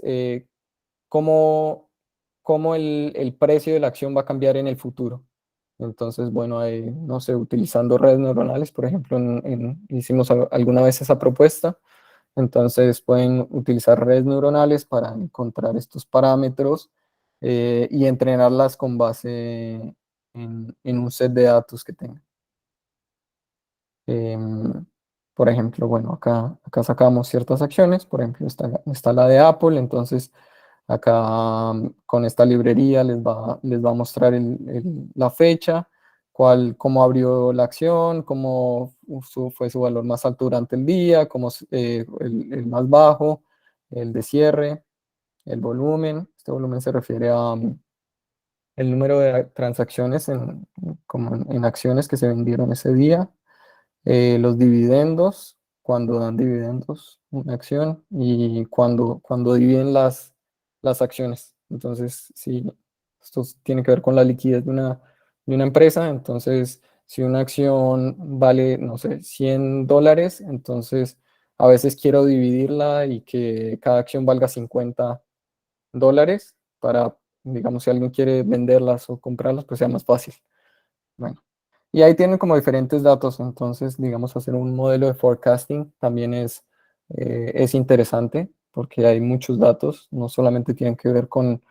cómo el precio de la acción va a cambiar en el futuro. Entonces, bueno, no sé, utilizando redes neuronales, por ejemplo, hicimos alguna vez esa propuesta. Entonces pueden utilizar redes neuronales para encontrar estos parámetros y entrenarlas con base en un set de datos que tengan. Em, por ejemplo, bueno, acá sacamos ciertas acciones, por ejemplo, está la de Apple, entonces acá con esta librería les va a mostrar la fecha, cómo abrió la acción, fue su valor más alto durante el día, el más bajo, el de cierre, el volumen. Este volumen se refiere a el número de transacciones como en acciones que se vendieron ese día, los dividendos, cuando dan dividendos una acción y cuando dividen las acciones. Entonces, si esto tiene que ver con la liquidez de una empresa, entonces si una acción vale, no sé, $100, entonces a veces quiero dividirla y que cada acción valga $50 para, digamos, si alguien quiere venderlas o comprarlas, pues sea más fácil. Bueno, y ahí tienen como diferentes datos, entonces, digamos, hacer un modelo de forecasting también es interesante porque hay muchos datos, no solamente tienen que ver con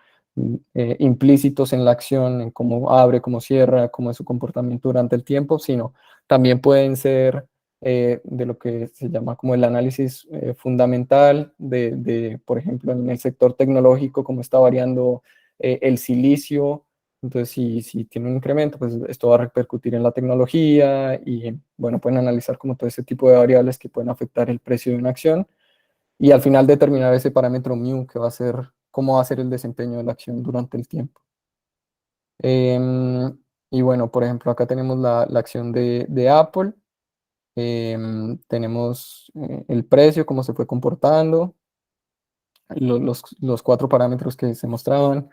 implícitos en la acción, en cómo abre, cómo cierra, cómo es su comportamiento durante el tiempo, sino también pueden ser de lo que se llama como el análisis fundamental por ejemplo, en el sector tecnológico, cómo está variando el silicio. Entonces, si tiene un incremento, pues esto va a repercutir en la tecnología y, bueno, pueden analizar como todo ese tipo de variables que pueden afectar el precio de una acción y al final determinar ese parámetro mu que va a ser, cómo va a ser el desempeño de la acción durante el tiempo. Y bueno, por ejemplo, acá tenemos la acción de Apple, tenemos el precio, cómo se fue comportando, los cuatro parámetros que se mostraban,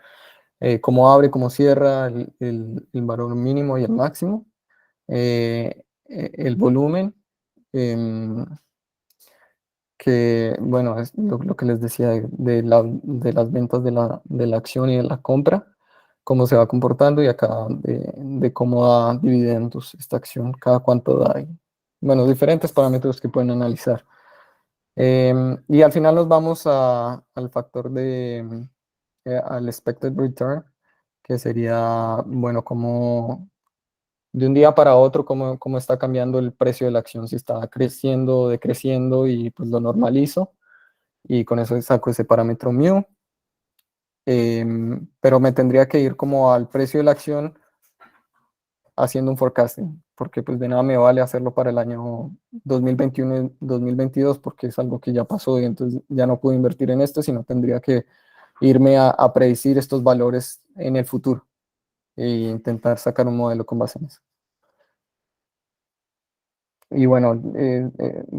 cómo abre, cómo cierra, el valor mínimo y el máximo, el volumen, em, que bueno, es lo que les decía de las ventas de la acción y de la compra, cómo se va comportando y acá de cómo da dividendos esta acción, cada cuánto da. Bueno, diferentes parámetros que pueden analizar. Y al final nos vamos al factor al expected return, que sería, bueno, como de un día para otro, cómo está cambiando el precio de la acción, si está creciendo o decreciendo y pues lo normalizo y con eso saco ese parámetro mu. Pero me tendría que ir como al precio de la acción haciendo un forecasting, porque pues de nada me vale hacerlo para el año 2021 y 2022 porque es algo que ya pasó y entonces ya no puedo invertir en esto, sino tendría que irme a predecir estos valores en el futuro e intentar sacar un modelo con base en eso. Y bueno,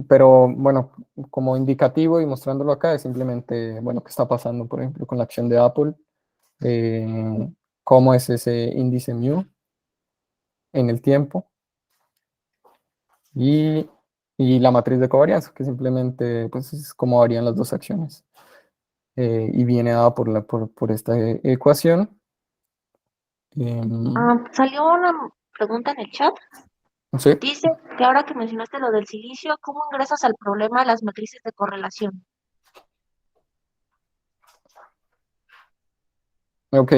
pero bueno, como indicativo y mostrándolo acá es simplemente, bueno, qué está pasando, por ejemplo, con la acción de Apple, eh, cómo es ese índice mu en el tiempo y, y la matriz de covarianza, que simplemente pues, es cómo varían las dos acciones. Y viene dada por esta ecuación. Salió una pregunta en el chat. Sí, Dice que ahora que mencionaste lo del silicio, ¿cómo ingresas al problema de las matrices de correlación? ok,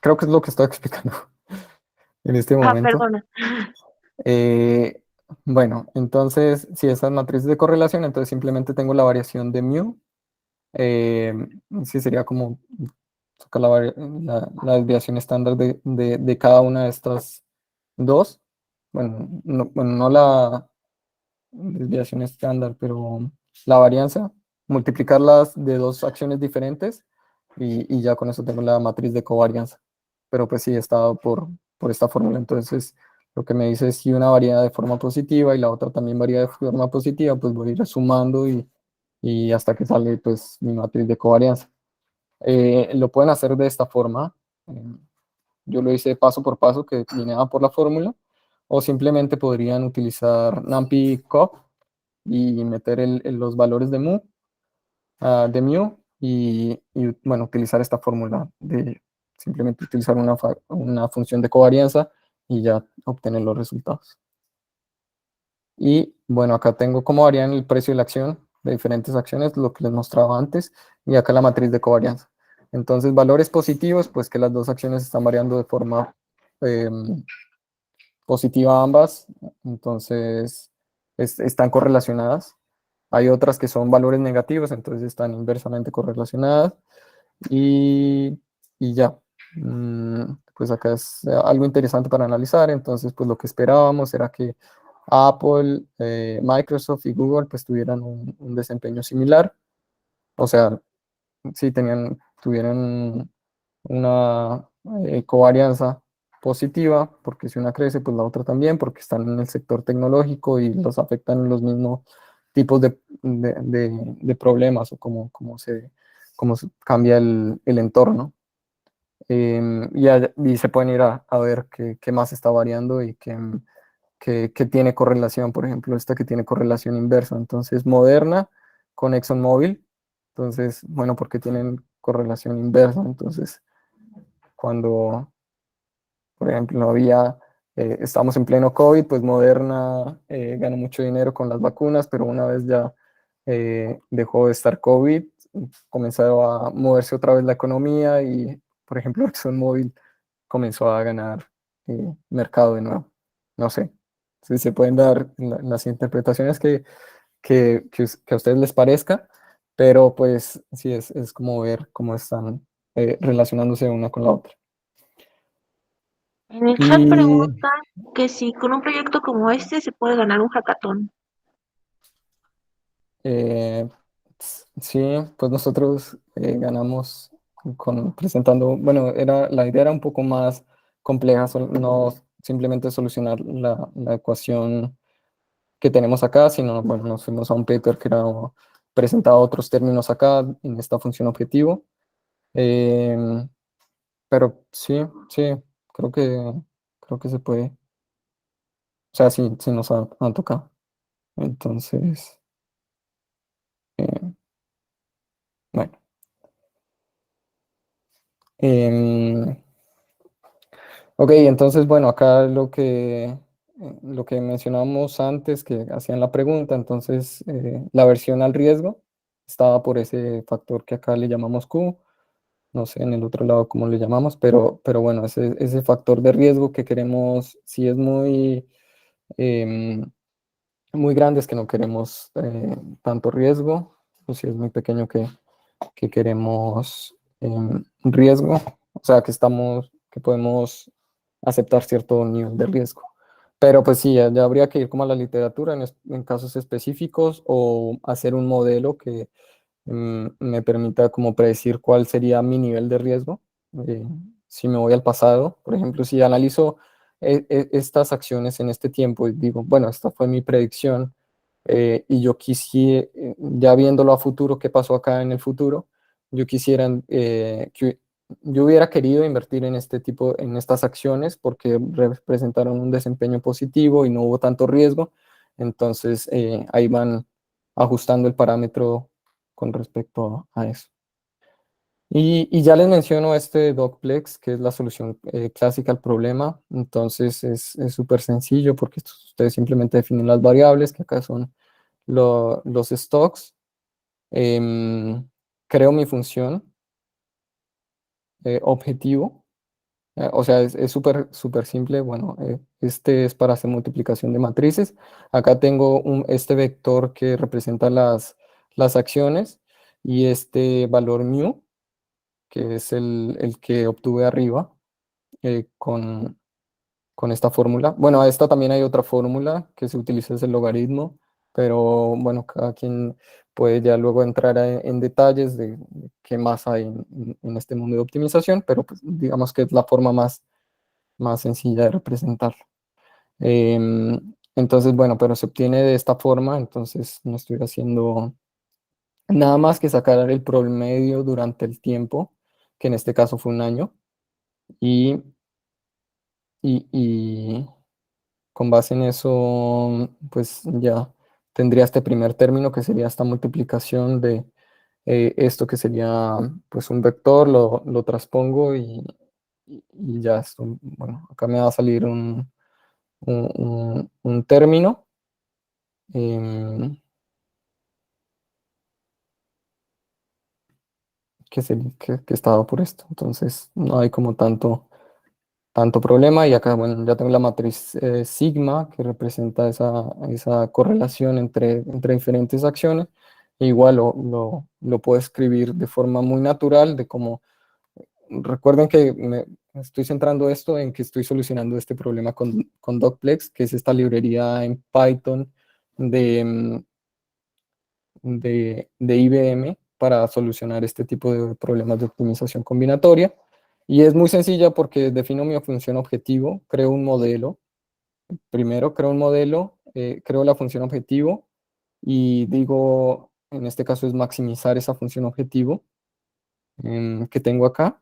creo que es lo que estoy explicando en este momento. Perdona. Eh, bueno, entonces, si esas matrices de correlación, entonces simplemente tengo la variación de mu. eh, sí, sería como sacar la desviación estándar de cada una de estas dos. Bueno, no la desviación estándar, pero la varianza, multiplicarlas de dos acciones diferentes y ya con eso tengo la matriz de covarianza. Pero pues sí, está dado por esta fórmula. Entonces, lo que me dice es si una varía de forma positiva y la otra también varía de forma positiva, pues voy a ir sumando y hasta que sale pues mi matriz de covarianza. Lo pueden hacer de esta forma. Yo lo hice paso por paso, que viene dado por la fórmula, o simplemente podrían utilizar NumPy-Cop y meter los valores de mu bueno, utilizar esta fórmula de simplemente utilizar una función de covarianza y ya obtener los resultados. Y bueno, acá tengo cómo varían el precio de la acción de diferentes acciones, lo que les mostraba antes, y acá la matriz de covarianza. Entonces, valores positivos, pues que las dos acciones están variando de forma positiva ambas, entonces están correlacionadas. Hay otras que son valores negativos, entonces están inversamente correlacionadas. Y ya, pues acá es algo interesante para analizar. Entonces, pues lo que esperábamos era que Apple, Microsoft y Google pues tuvieran un desempeño similar. O sea, sí tuvieran una covarianza positiva, porque si una crece, pues la otra también, porque están en el sector tecnológico y los afectan los mismos tipos de problemas o cómo se cambia el entorno. Y se pueden ir a ver qué más está variando y qué tiene correlación, por ejemplo, esta que tiene correlación inversa. Entonces, Moderna con ExxonMobil. Entonces, bueno, porque tienen correlación inversa. Entonces, cuando, por ejemplo, estamos en pleno COVID, pues Moderna ganó mucho dinero con las vacunas, pero una vez ya dejó de estar COVID, comenzó a moverse otra vez la economía y, por ejemplo, ExxonMobil comenzó a ganar mercado de nuevo. No sé si se pueden dar las interpretaciones que a ustedes les parezca, pero pues sí, es como ver cómo están relacionándose una con la otra. En el chat Y pregunta que si con un proyecto como este se puede ganar un hackathon. eh, sí, pues nosotros ganamos presentando, bueno, la idea era un poco más compleja, no simplemente solucionar la ecuación que tenemos acá, sino, bueno, nos fuimos a un paper que presentaba otros términos acá en esta función objetivo. Pero sí, sí, creo que, creo que se puede. O sea, sí, sí nos han tocado. Entonces, eh, bueno. Em, ok, entonces, bueno, acá lo que mencionábamos antes, que hacían la pregunta, entonces, la aversión al riesgo estaba por ese factor que acá le llamamos Q, no sé en el otro lado cómo le llamamos, pero bueno, ese factor de riesgo que queremos, si es em, muy grandes que no queremos tanto riesgo, o si es muy pequeño que queremos riesgo, o sea, que podemos aceptar cierto nivel de riesgo. Pero pues sí, ya habría que ir como a la literatura en casos específicos o hacer un modelo que me permita como predecir cuál sería mi nivel de riesgo. eh, si me voy al pasado, por ejemplo, si analizo estas acciones en este tiempo y digo, bueno, esta fue mi predicción y yo quisiera, ya viéndolo a futuro, qué pasó acá en el futuro, yo quisiera que yo hubiera querido invertir en en estas acciones porque representaron un desempeño positivo y no hubo tanto riesgo, entonces ahí van ajustando el parámetro con respecto a eso. Y ya les menciono este Docplex, que es la solución clásica al problema. Entonces es súper sencillo porque ustedes simplemente definen las variables, que acá son los stocks. Em, Creo mi función objetivo. O sea, es súper súper simple. Bueno, este es para hacer multiplicación de matrices. Acá tengo este vector que representa las acciones y este valor mu, que es el que obtuve arriba con esta fórmula. Bueno, a esta también hay otra fórmula que se utiliza, es el logaritmo, pero bueno, cada quien puede ya luego entrar en detalles de qué más hay en este mundo de optimización, pero pues, digamos que es la forma más sencilla de representarlo. Entonces, bueno, pero se obtiene de esta forma, entonces no estoy haciendo nada más que sacar el promedio durante el tiempo, que en este caso fue un año, y, y con base en eso, pues ya tendría este primer término que sería esta multiplicación de esto que sería pues un vector, lo transpongo y ya esto, bueno, acá me va a salir un término. Que estaba por esto. Entonces no hay como tanto problema. Y acá, bueno, ya tengo la matriz sigma que representa esa correlación entre diferentes acciones. E igual lo puedo escribir de forma muy natural, de como, recuerden que me estoy centrando esto en que estoy solucionando este problema con Docplex, que es esta librería en Python de, de IBM para solucionar este tipo de problemas de optimización combinatoria. Y es muy sencilla porque defino mi función objetivo, creo un modelo. Primero creo un modelo, creo la función objetivo y digo, en este caso es maximizar esa función objetivo que tengo acá.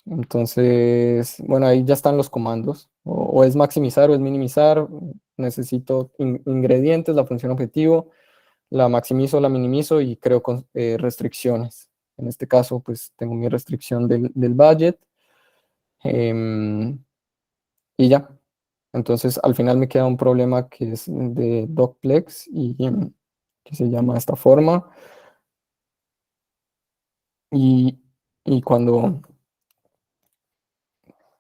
Entonces, bueno, ahí ya están los comandos. O es maximizar o es minimizar. Necesito ingredientes, la función objetivo, la maximizo, la minimizo y creo restricciones. En este caso, pues tengo mi restricción del budget y ya. Entonces, al final me queda un problema que es de Docplex y que se llama de esta forma. Y, y cuando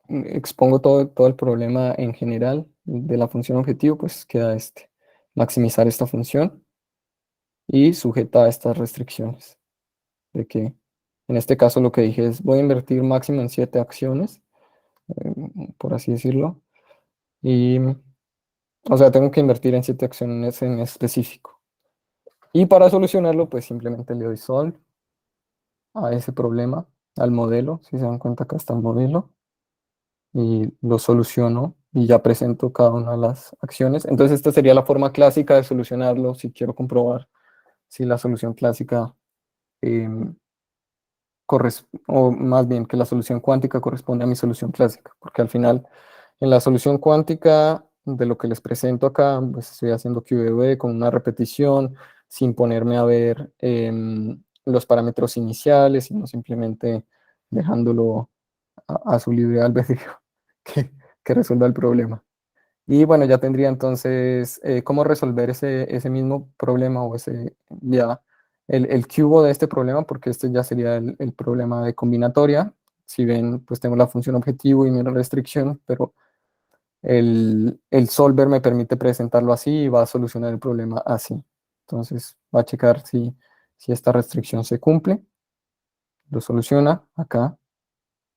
expongo todo el problema en general de la función objetivo, pues queda maximizar esta función y sujeta a estas restricciones. De que en este caso lo que dije es voy a invertir máximo en 7 acciones, por así decirlo, y o sea, tengo que invertir en 7 acciones en específico. Y para solucionarlo, pues simplemente le doy solve a ese problema, al modelo. Si se dan cuenta, acá está el modelo, y lo soluciono y ya presento cada una de las acciones. Entonces esta sería la forma clásica de solucionarlo si quiero comprobar si la solución clásica em, o más bien que la solución cuántica corresponde a mi solución clásica, porque al final en la solución cuántica de lo que les presento acá, pues estoy haciendo QED con una repetición sin ponerme a ver los parámetros iniciales, sino simplemente dejándolo a su libre albedrío que resuelva el problema. Y bueno, ya tendría entonces cómo resolver ese mismo problema o ya el cubo de este problema, porque este ya sería el problema de combinatoria. Si ven, pues tengo la función objetivo y mi restricción, pero el solver me permite presentarlo así y va a solucionar el problema así. Entonces va a checar si esta restricción se cumple, lo soluciona acá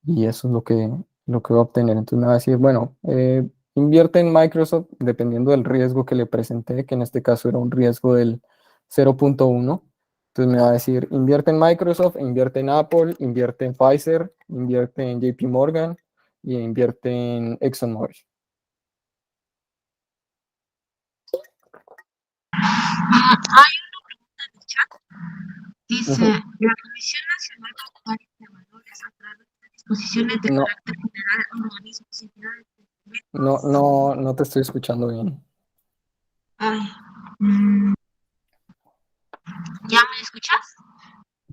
y eso es lo que va a obtener. Entonces me va a decir, bueno, invierte en Microsoft dependiendo del riesgo que le presenté, que en este caso era un riesgo del 0.1. Entonces me va a decir, invierte en Microsoft, invierte en Apple, invierte en Pfizer, invierte en JP Morgan y invierte en ExxonMobil. Hay una pregunta en el chat. Dice, Ujú. la Comisión Nacional Bancaria de Valores a través de disposiciones de No, carácter general, organismos y entidades de no te estoy escuchando bien. Ay, mm, ¿ya me escuchas?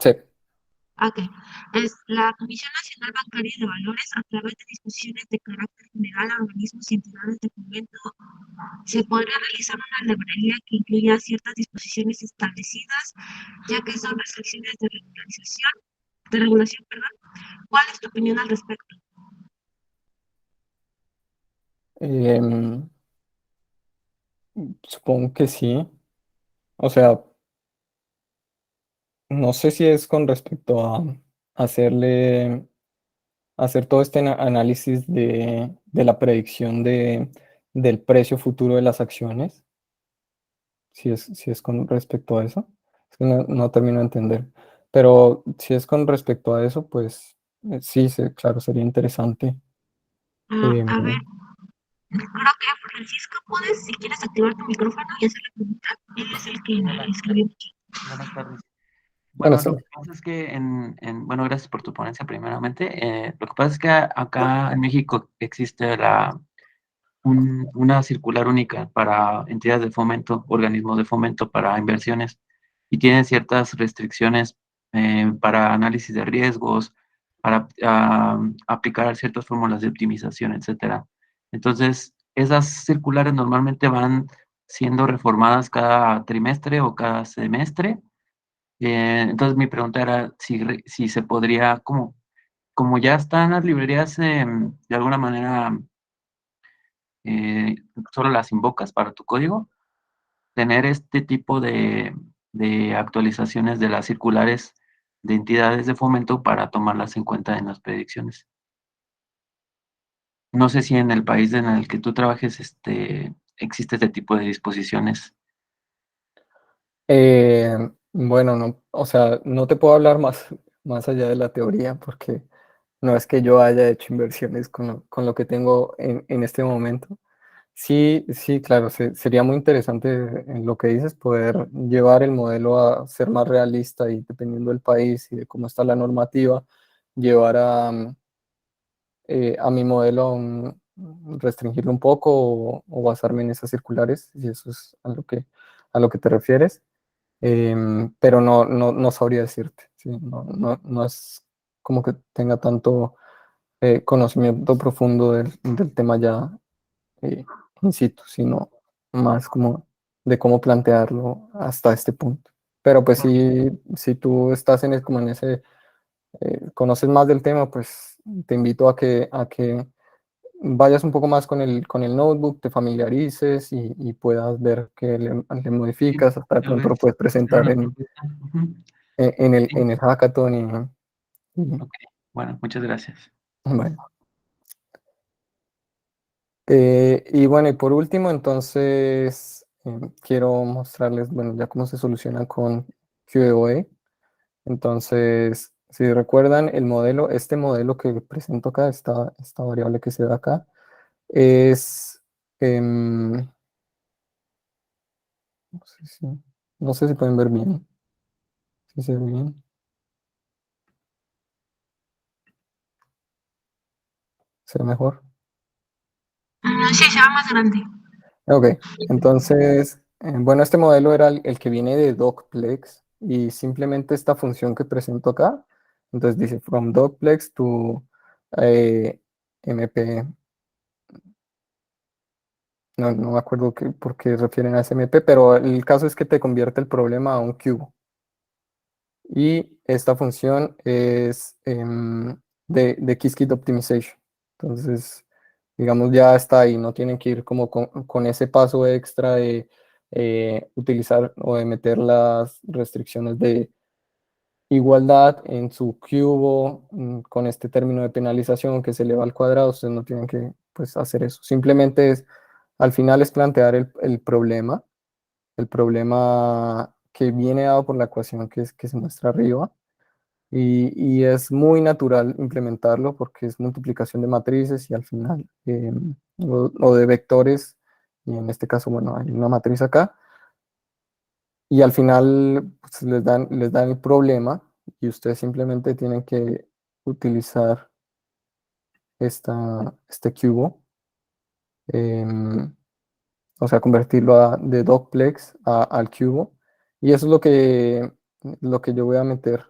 Sí. Ok. Es la Comisión Nacional Bancaria de Valores a través de disposiciones de carácter general a organismos y entidades de fomento. Se podría realizar una librería que incluya ciertas disposiciones establecidas, ya que son restricciones de regulación, perdón. ¿Cuál es tu opinión al respecto? Em, Supongo que sí. O sea, no sé si es con respecto a hacer todo este análisis de la predicción del precio futuro de las acciones, si es con respecto a eso. Es que no termino de entender. Pero si es con respecto a eso, pues sí, claro, sería interesante. A ver, Em, creo que Francisco, puedes, si quieres, activar tu micrófono y hacer la pregunta. Él es el que Hola, escribió. buenas tardes. bueno, Bueno, sí. lo que pasa es que bueno, gracias por tu ponencia primeramente. Lo que pasa es que acá en México existe una circular única para entidades de fomento, organismos de fomento para inversiones y tienen ciertas restricciones para análisis de riesgos, para aplicar ciertas fórmulas de optimización, etcétera. Entonces, esas circulares normalmente van siendo reformadas cada trimestre o cada semestre. Entonces, mi pregunta era si se podría, como ya están las librerías de alguna manera, solo las invocas para tu código, tener este tipo de actualizaciones de las circulares de entidades de fomento para tomarlas en cuenta en las predicciones. No sé si en el país en el que tú trabajes existe este tipo de disposiciones. Bueno, no, o sea, no te puedo hablar más allá de la teoría porque no es que yo haya hecho inversiones con lo que tengo en este momento. Sí, sí, claro, sería muy interesante en lo que dices poder llevar el modelo a ser más realista y dependiendo del país y de cómo está la normativa, llevar a mi modelo restringirlo un poco o basarme en esas circulares, si eso es a lo que te refieres. Pero no sabría decirte, ¿sí? No es como que tenga tanto conocimiento profundo del tema ya eh, in situ, sino más como de cómo plantearlo hasta este punto. Pero pues si tú estás como en ese, conoces más del tema, pues te invito a que vayas un poco más con el notebook, te familiarices y puedas ver que le Sí, modificas, hasta de tal pronto lo vez puedes hacer presentar una propuesta. Ujú. Sí, en el hackathon ok. Bueno, muchas gracias. bueno. Y bueno, y por último, entonces, quiero mostrarles, bueno, ya cómo se soluciona con QoE. Entonces, si recuerdan, este modelo que presento acá, esta variable que se ve acá, es, no sé no sé si pueden ver bien, si se ve bien, se ve mejor. Sí, se va más grande. Ok, entonces, bueno, este modelo era el que viene de docplex y simplemente esta función que presento acá, entonces dice from docplex to mp, no me acuerdo por qué refieren a ese mp, pero el caso es que te convierte el problema a un cubo y esta función es de Qiskit Optimization. Entonces, digamos, ya está ahí, no tienen que ir como con ese paso extra de utilizar o de meter las restricciones de igualdad en su cubo con este término de penalización que se eleva al cuadrado. Ustedes no tienen que pues, hacer eso. Simplemente al final es plantear el problema que viene dado por la ecuación que se muestra arriba y es muy natural implementarlo porque es multiplicación de matrices y al final, o de vectores, y en este caso, bueno, hay una matriz acá, y al final pues, les dan el problema y ustedes simplemente tienen que utilizar este cubo, em, o sea, convertirlo de docplex al cubo, y eso es lo que yo voy a meter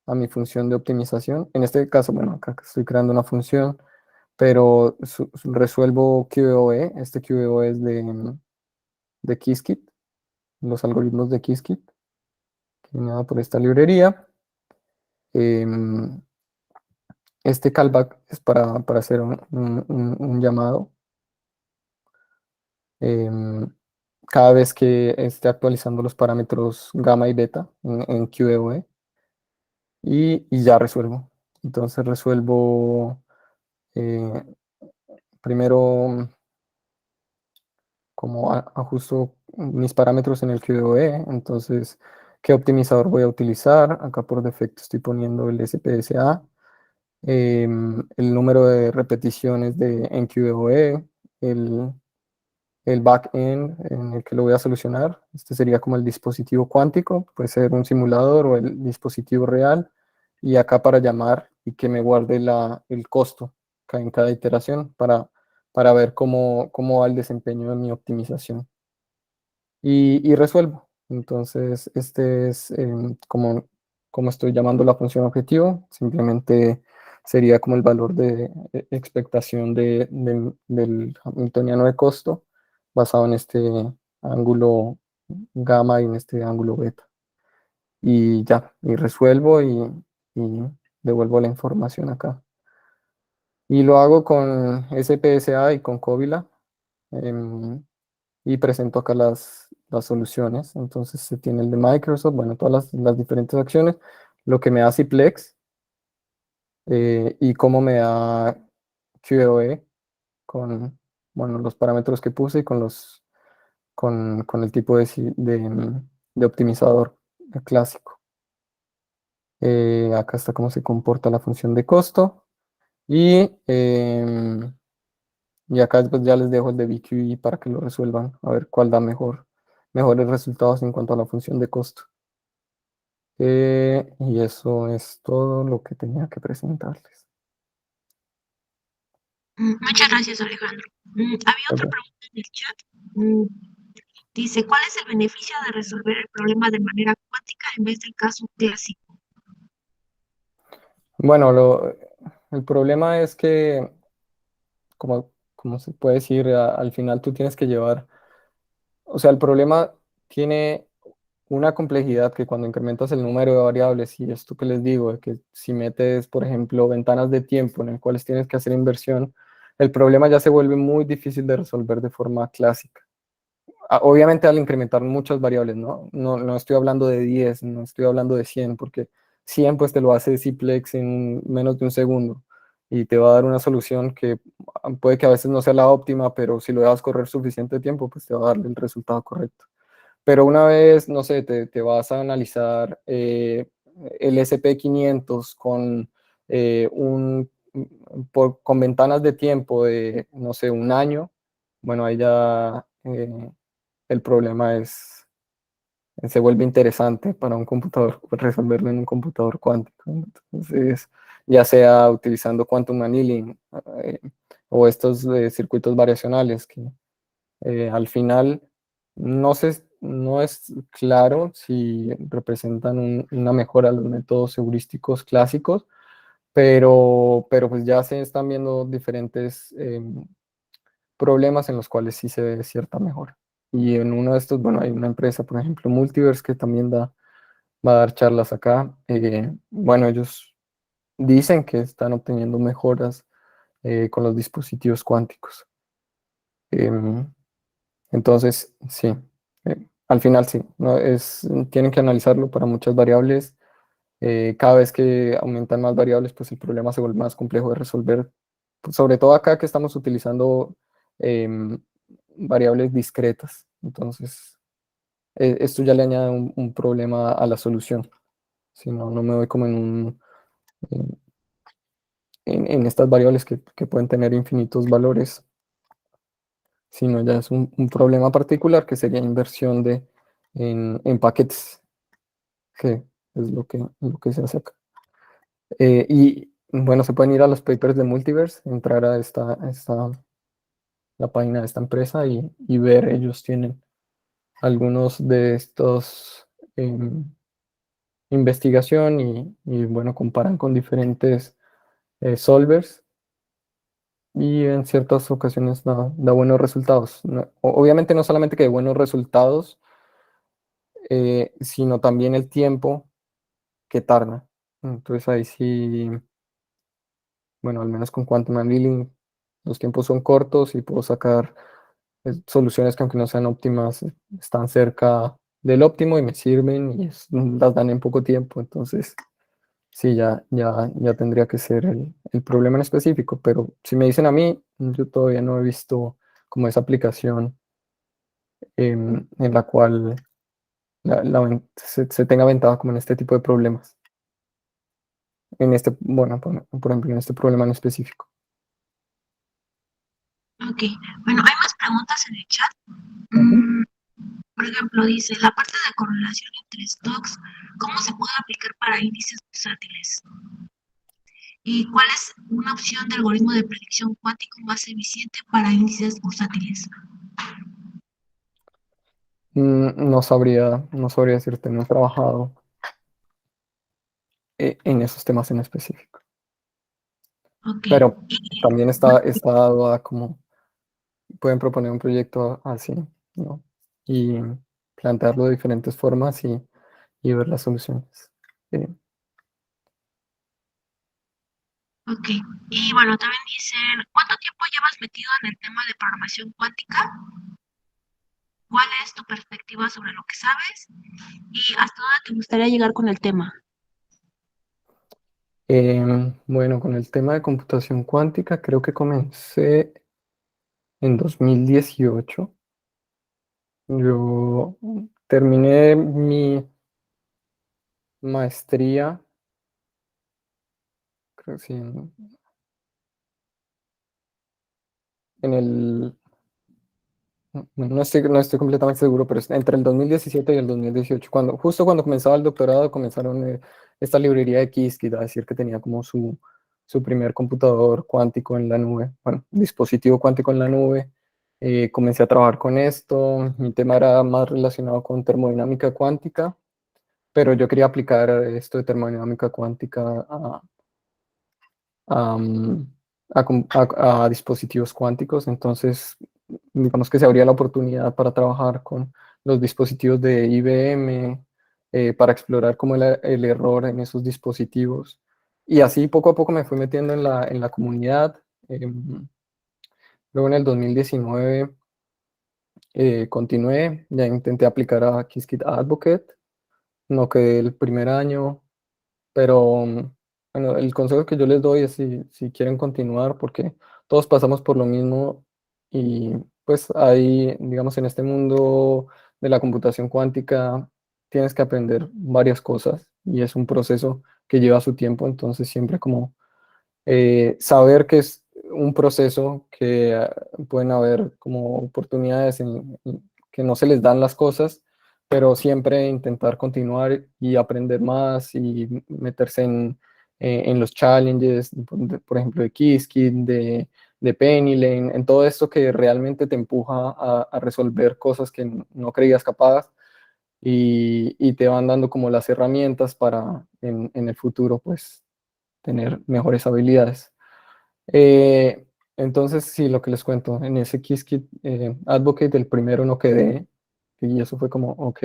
a mi función de optimización. En este caso, bueno, acá estoy creando una función, pero resuelvo QoE. Este QoE es de Qiskit, los algoritmos de Qiskit, que viene dado por esta librería. Em, este callback es para hacer un llamado em, cada vez que esté actualizando los parámetros gamma y beta en QoE y ya resuelvo. Entonces resuelvo eh, primero como ajusto mis parámetros en el QoE, entonces qué optimizador voy a utilizar. Acá por defecto estoy poniendo el SPSA, el número de repeticiones en QoE, el backend en el que lo voy a solucionar. Este sería como el dispositivo cuántico, puede ser un simulador o el dispositivo real. Y acá para llamar y que me guarde el costo en cada iteración para ver cómo va el desempeño de mi optimización. Y resuelvo. Entonces, este es como estoy llamando la función objetivo. Simplemente sería como el valor de expectación del Hamiltoniano de costo basado en este ángulo gamma y en este ángulo beta. Y ya, y resuelvo y devuelvo la información acá. Y lo hago con SPSA y con Covila. em, y presento acá las soluciones. Entonces se tiene el de Microsoft, bueno, todas las diferentes acciones, lo que me da Ciplex y cómo me da QoE con, bueno, los parámetros que puse y con el tipo de optimizador clásico. Acá está cómo se comporta la función de costo y acá pues, ya les dejo el de BQE para que lo resuelvan, a ver cuál da mejores resultados en cuanto a la función de costo. Y eso es todo lo que tenía que presentarles. Muchas gracias, Alejandro. Había otra Ok. pregunta en el chat. Mm, Dice, ¿cuál es el beneficio de resolver el problema de manera cuántica en vez del caso clásico? Bueno, el problema es que, como se puede decir, al final tú tienes que llevar, o sea, el problema tiene una complejidad que cuando incrementas el número de variables, y esto que les digo, de que si metes, por ejemplo, ventanas de tiempo en las cuales tienes que hacer inversión, el problema ya se vuelve muy difícil de resolver de forma clásica. Obviamente al incrementar muchas variables, ¿no? No estoy hablando de 10, no estoy hablando de 100, porque 100 pues te lo hace Ciplex en menos de un segundo y te va a dar una solución que puede que a veces no sea la óptima, pero si lo dejas correr suficiente tiempo, pues te va a dar el resultado correcto. Pero una vez, no sé, te vas a analizar el SP500 con, con ventanas de tiempo de, no sé, un año, bueno, ahí ya el problema se vuelve interesante para un computador, resolverlo en un computador cuántico. Entonces, ya sea utilizando quantum annealing eh, o estos circuitos variacionales que al final no es claro si representan una mejora a los métodos heurísticos clásicos, pero pues ya se están viendo diferentes problemas en los cuales sí se ve cierta mejora. Y en uno de estos, bueno, hay una empresa, por ejemplo, Multiverse, que también va a dar charlas acá. Bueno, ellos dicen que están obteniendo mejoras con los dispositivos cuánticos. Em, entonces, sí, al final sí, ¿no? Tienen que analizarlo para muchas variables. Cada vez que aumentan más variables, pues el problema se vuelve más complejo de resolver. Pues, sobre todo acá que estamos utilizando em, variables discretas. Entonces, esto ya le añade un problema a la solución. Si no, no me voy como en, en estas variables que pueden tener infinitos valores, sino ya es un problema particular que sería inversión en paquetes, que es lo que se hace acá. Y bueno, se pueden ir a los papers de Multiverse, entrar a la página de esta empresa y ver, ellos tienen algunos de estos investigación y bueno, comparan con diferentes solvers y en ciertas ocasiones da buenos resultados. Obviamente no solamente que de buenos resultados, sino también el tiempo que tarda. Entonces ahí sí, bueno, al menos con Quantum Annealing los tiempos son cortos y puedo sacar soluciones que aunque no sean óptimas, están cerca del óptimo y me sirven y las dan en poco tiempo. Entonces, sí, ya tendría que ser el problema en específico. Pero si me dicen a mí, yo todavía no he visto como esa aplicación en la cual se tenga ventaja como en este tipo de problemas. En este, bueno, por ejemplo, en este problema en específico. Ok, bueno, hay más preguntas en el chat. Ujú. Por ejemplo, dice, la parte de correlación entre stocks, ¿cómo se puede aplicar para índices bursátiles? ¿Y cuál es una opción de algoritmo de predicción cuántico más eficiente para índices bursátiles? No sabría decirte, no he trabajado en esos temas en específico. Ok. Pero Y también está dado a como pueden proponer un proyecto así, ¿no? Y plantearlo de diferentes formas y ver las soluciones. Ok, y bueno, también dicen, ¿cuánto tiempo llevas metido en el tema de programación cuántica? ¿Cuál es tu perspectiva sobre lo que sabes? ¿Y hasta dónde te gustaría llegar con el tema? Bueno, con el tema de computación cuántica, creo que comencé en 2018. Yo terminé mi maestría, creo que sí, en el, no estoy completamente seguro, pero es entre el 2017 y el 2018, justo cuando comenzaba el doctorado, comenzaron esta librería de Qiskit a decir que tenía como su primer computador cuántico en la nube, bueno, dispositivo cuántico en la nube. Comencé a trabajar con esto, mi tema era más relacionado con termodinámica cuántica, pero yo quería aplicar esto de termodinámica cuántica a, mm, a dispositivos cuánticos. Entonces, digamos que se abría la oportunidad para trabajar con los dispositivos de IBM, para explorar cómo el error en esos dispositivos. Y así poco a poco me fui metiendo en la comunidad. Luego en el 2019 continué, ya intenté aplicar a Qiskit Advocate, no quedé el primer año. Pero bueno, el consejo que yo les doy es si quieren continuar, porque todos pasamos por lo mismo y pues ahí, digamos, en este mundo de la computación cuántica tienes que aprender varias cosas y es un proceso que lleva su tiempo, entonces siempre como saber que es un proceso que pueden haber como oportunidades que no se les dan las cosas, pero siempre intentar continuar y aprender más y meterse en los challenges, por ejemplo, de Qiskit, de Penny Lane, en todo esto que realmente te empuja a resolver cosas que no creías capaz y te van dando como las herramientas para en el futuro, pues, tener mejores habilidades. Eh, entonces, sí, lo que les cuento, en ese Qiskit Advocate, el primero no quedé, y eso fue como, ok,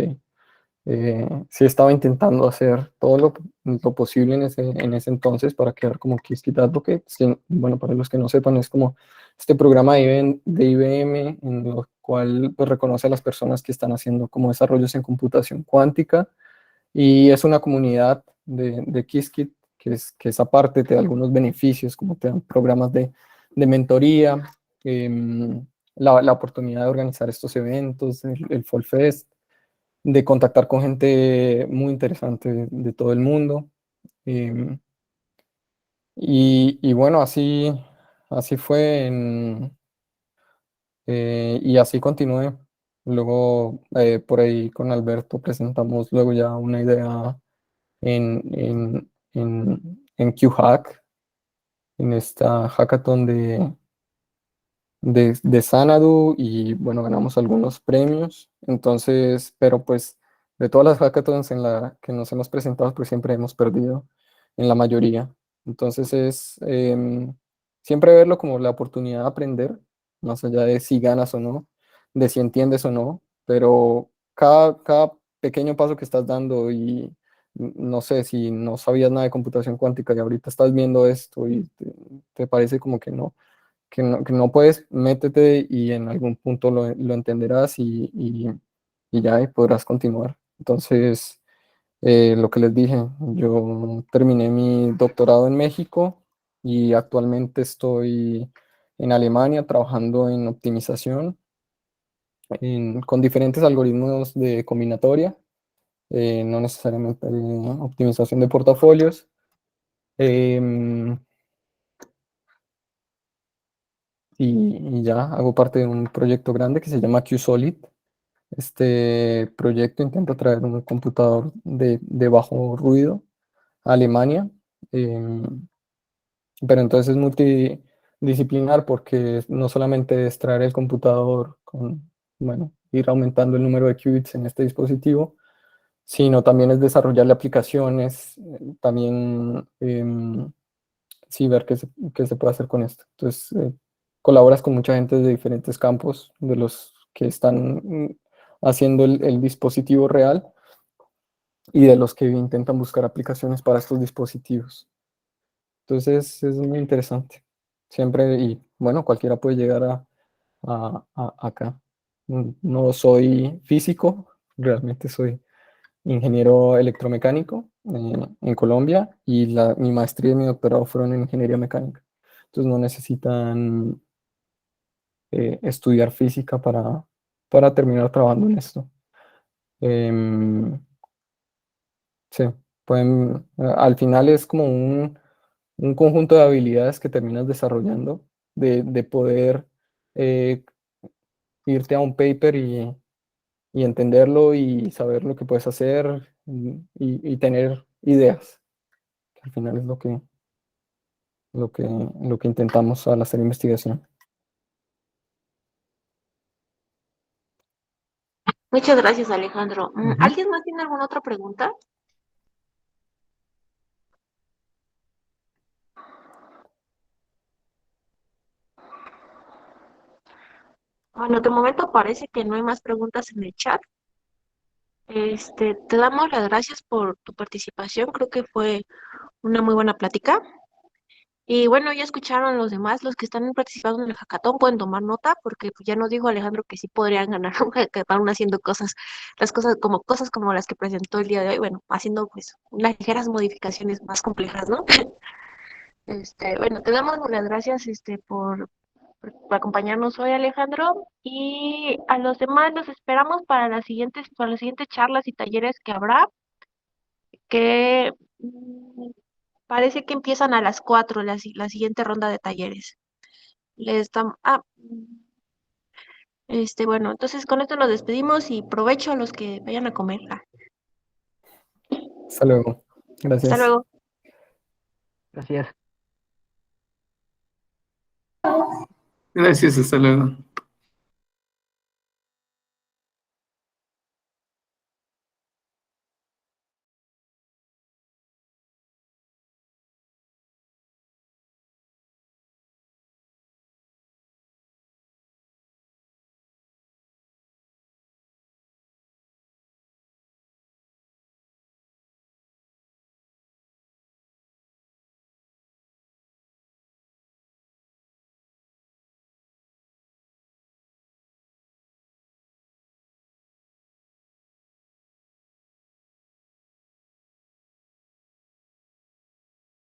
sí estaba intentando hacer todo lo posible en ese entonces para quedar como Qiskit Advocate. Sí, bueno, para los que no sepan, es como este programa de IBM en el cual pues, reconoce a las personas que están haciendo como desarrollos en computación cuántica y es una comunidad de Qiskit que es aparte, te da algunos beneficios, como te dan programas de mentoría, la oportunidad de organizar estos eventos, el Fall Fest, de contactar con gente muy interesante de todo el mundo. em, y bueno, así fue y así continué. Luego, por ahí con Alberto presentamos luego ya una idea en QHack, en esta hackathon de Xanadu y bueno, ganamos algunos premios. Entonces, pero pues de todas las hackathons en la que nos hemos presentado, pues siempre hemos perdido en la mayoría. Entonces siempre verlo como la oportunidad de aprender, más allá de si ganas o no, de si entiendes o no, pero cada pequeño paso que estás dando y no sé, si no sabías nada de computación cuántica y ahorita estás viendo esto y te parece como que no puedes, métete y en algún punto lo entenderás y ya y podrás continuar. Entonces, lo que les dije, yo terminé mi doctorado en México y actualmente estoy en Alemania trabajando en optimización con diferentes algoritmos de combinatoria, no necesariamente optimización de portafolios. em, y ya hago parte de un proyecto grande que se llama QSolid. Este proyecto intenta traer un computador de bajo ruido a Alemania, pero entonces es multidisciplinar porque no solamente es traer el computador bueno, ir aumentando el número de qubits en este dispositivo, sino también es desarrollarle aplicaciones, también sí, ver qué se puede hacer con esto. Entonces, colaboras con mucha gente de diferentes campos, de los que están haciendo el dispositivo real y de los que intentan buscar aplicaciones para estos dispositivos. Entonces, es muy interesante. Siempre, y bueno, cualquiera puede llegar acá. No soy físico, realmente soy ingeniero electromecánico en Colombia, y mi maestría y mi doctorado fueron en ingeniería mecánica. Entonces no necesitan estudiar física para terminar trabajando en esto. Em, sí, al final es como un conjunto de habilidades que terminas desarrollando, de poder eh, irte a un paper y entenderlo y saber lo que puedes hacer, y tener ideas, que al final es lo que intentamos al hacer investigación. Muchas gracias, Alejandro. Ujú. ¿Alguien más tiene alguna otra pregunta? Bueno, de momento parece que no hay más preguntas en el chat. Te damos las gracias por tu participación. Creo que fue una muy buena plática. Y bueno, ya escucharon los demás, los que están participando en el hackathon pueden tomar nota porque pues, ya nos dijo Alejandro que sí podrían ganar un hackathon haciendo cosas como las que presentó el día de hoy, bueno, haciendo pues unas ligeras modificaciones más complejas, ¿no? Bueno, te damos las gracias por acompañarnos hoy, Alejandro, y a los demás los esperamos para las siguientes charlas y talleres que habrá, que parece que empiezan a las 4 la siguiente ronda de talleres. Les dam- ah, bueno, entonces con esto nos despedimos y provecho a los que vayan a comer. Hasta luego. Hasta Gracias. luego. Gracias. Gracias, hasta luego.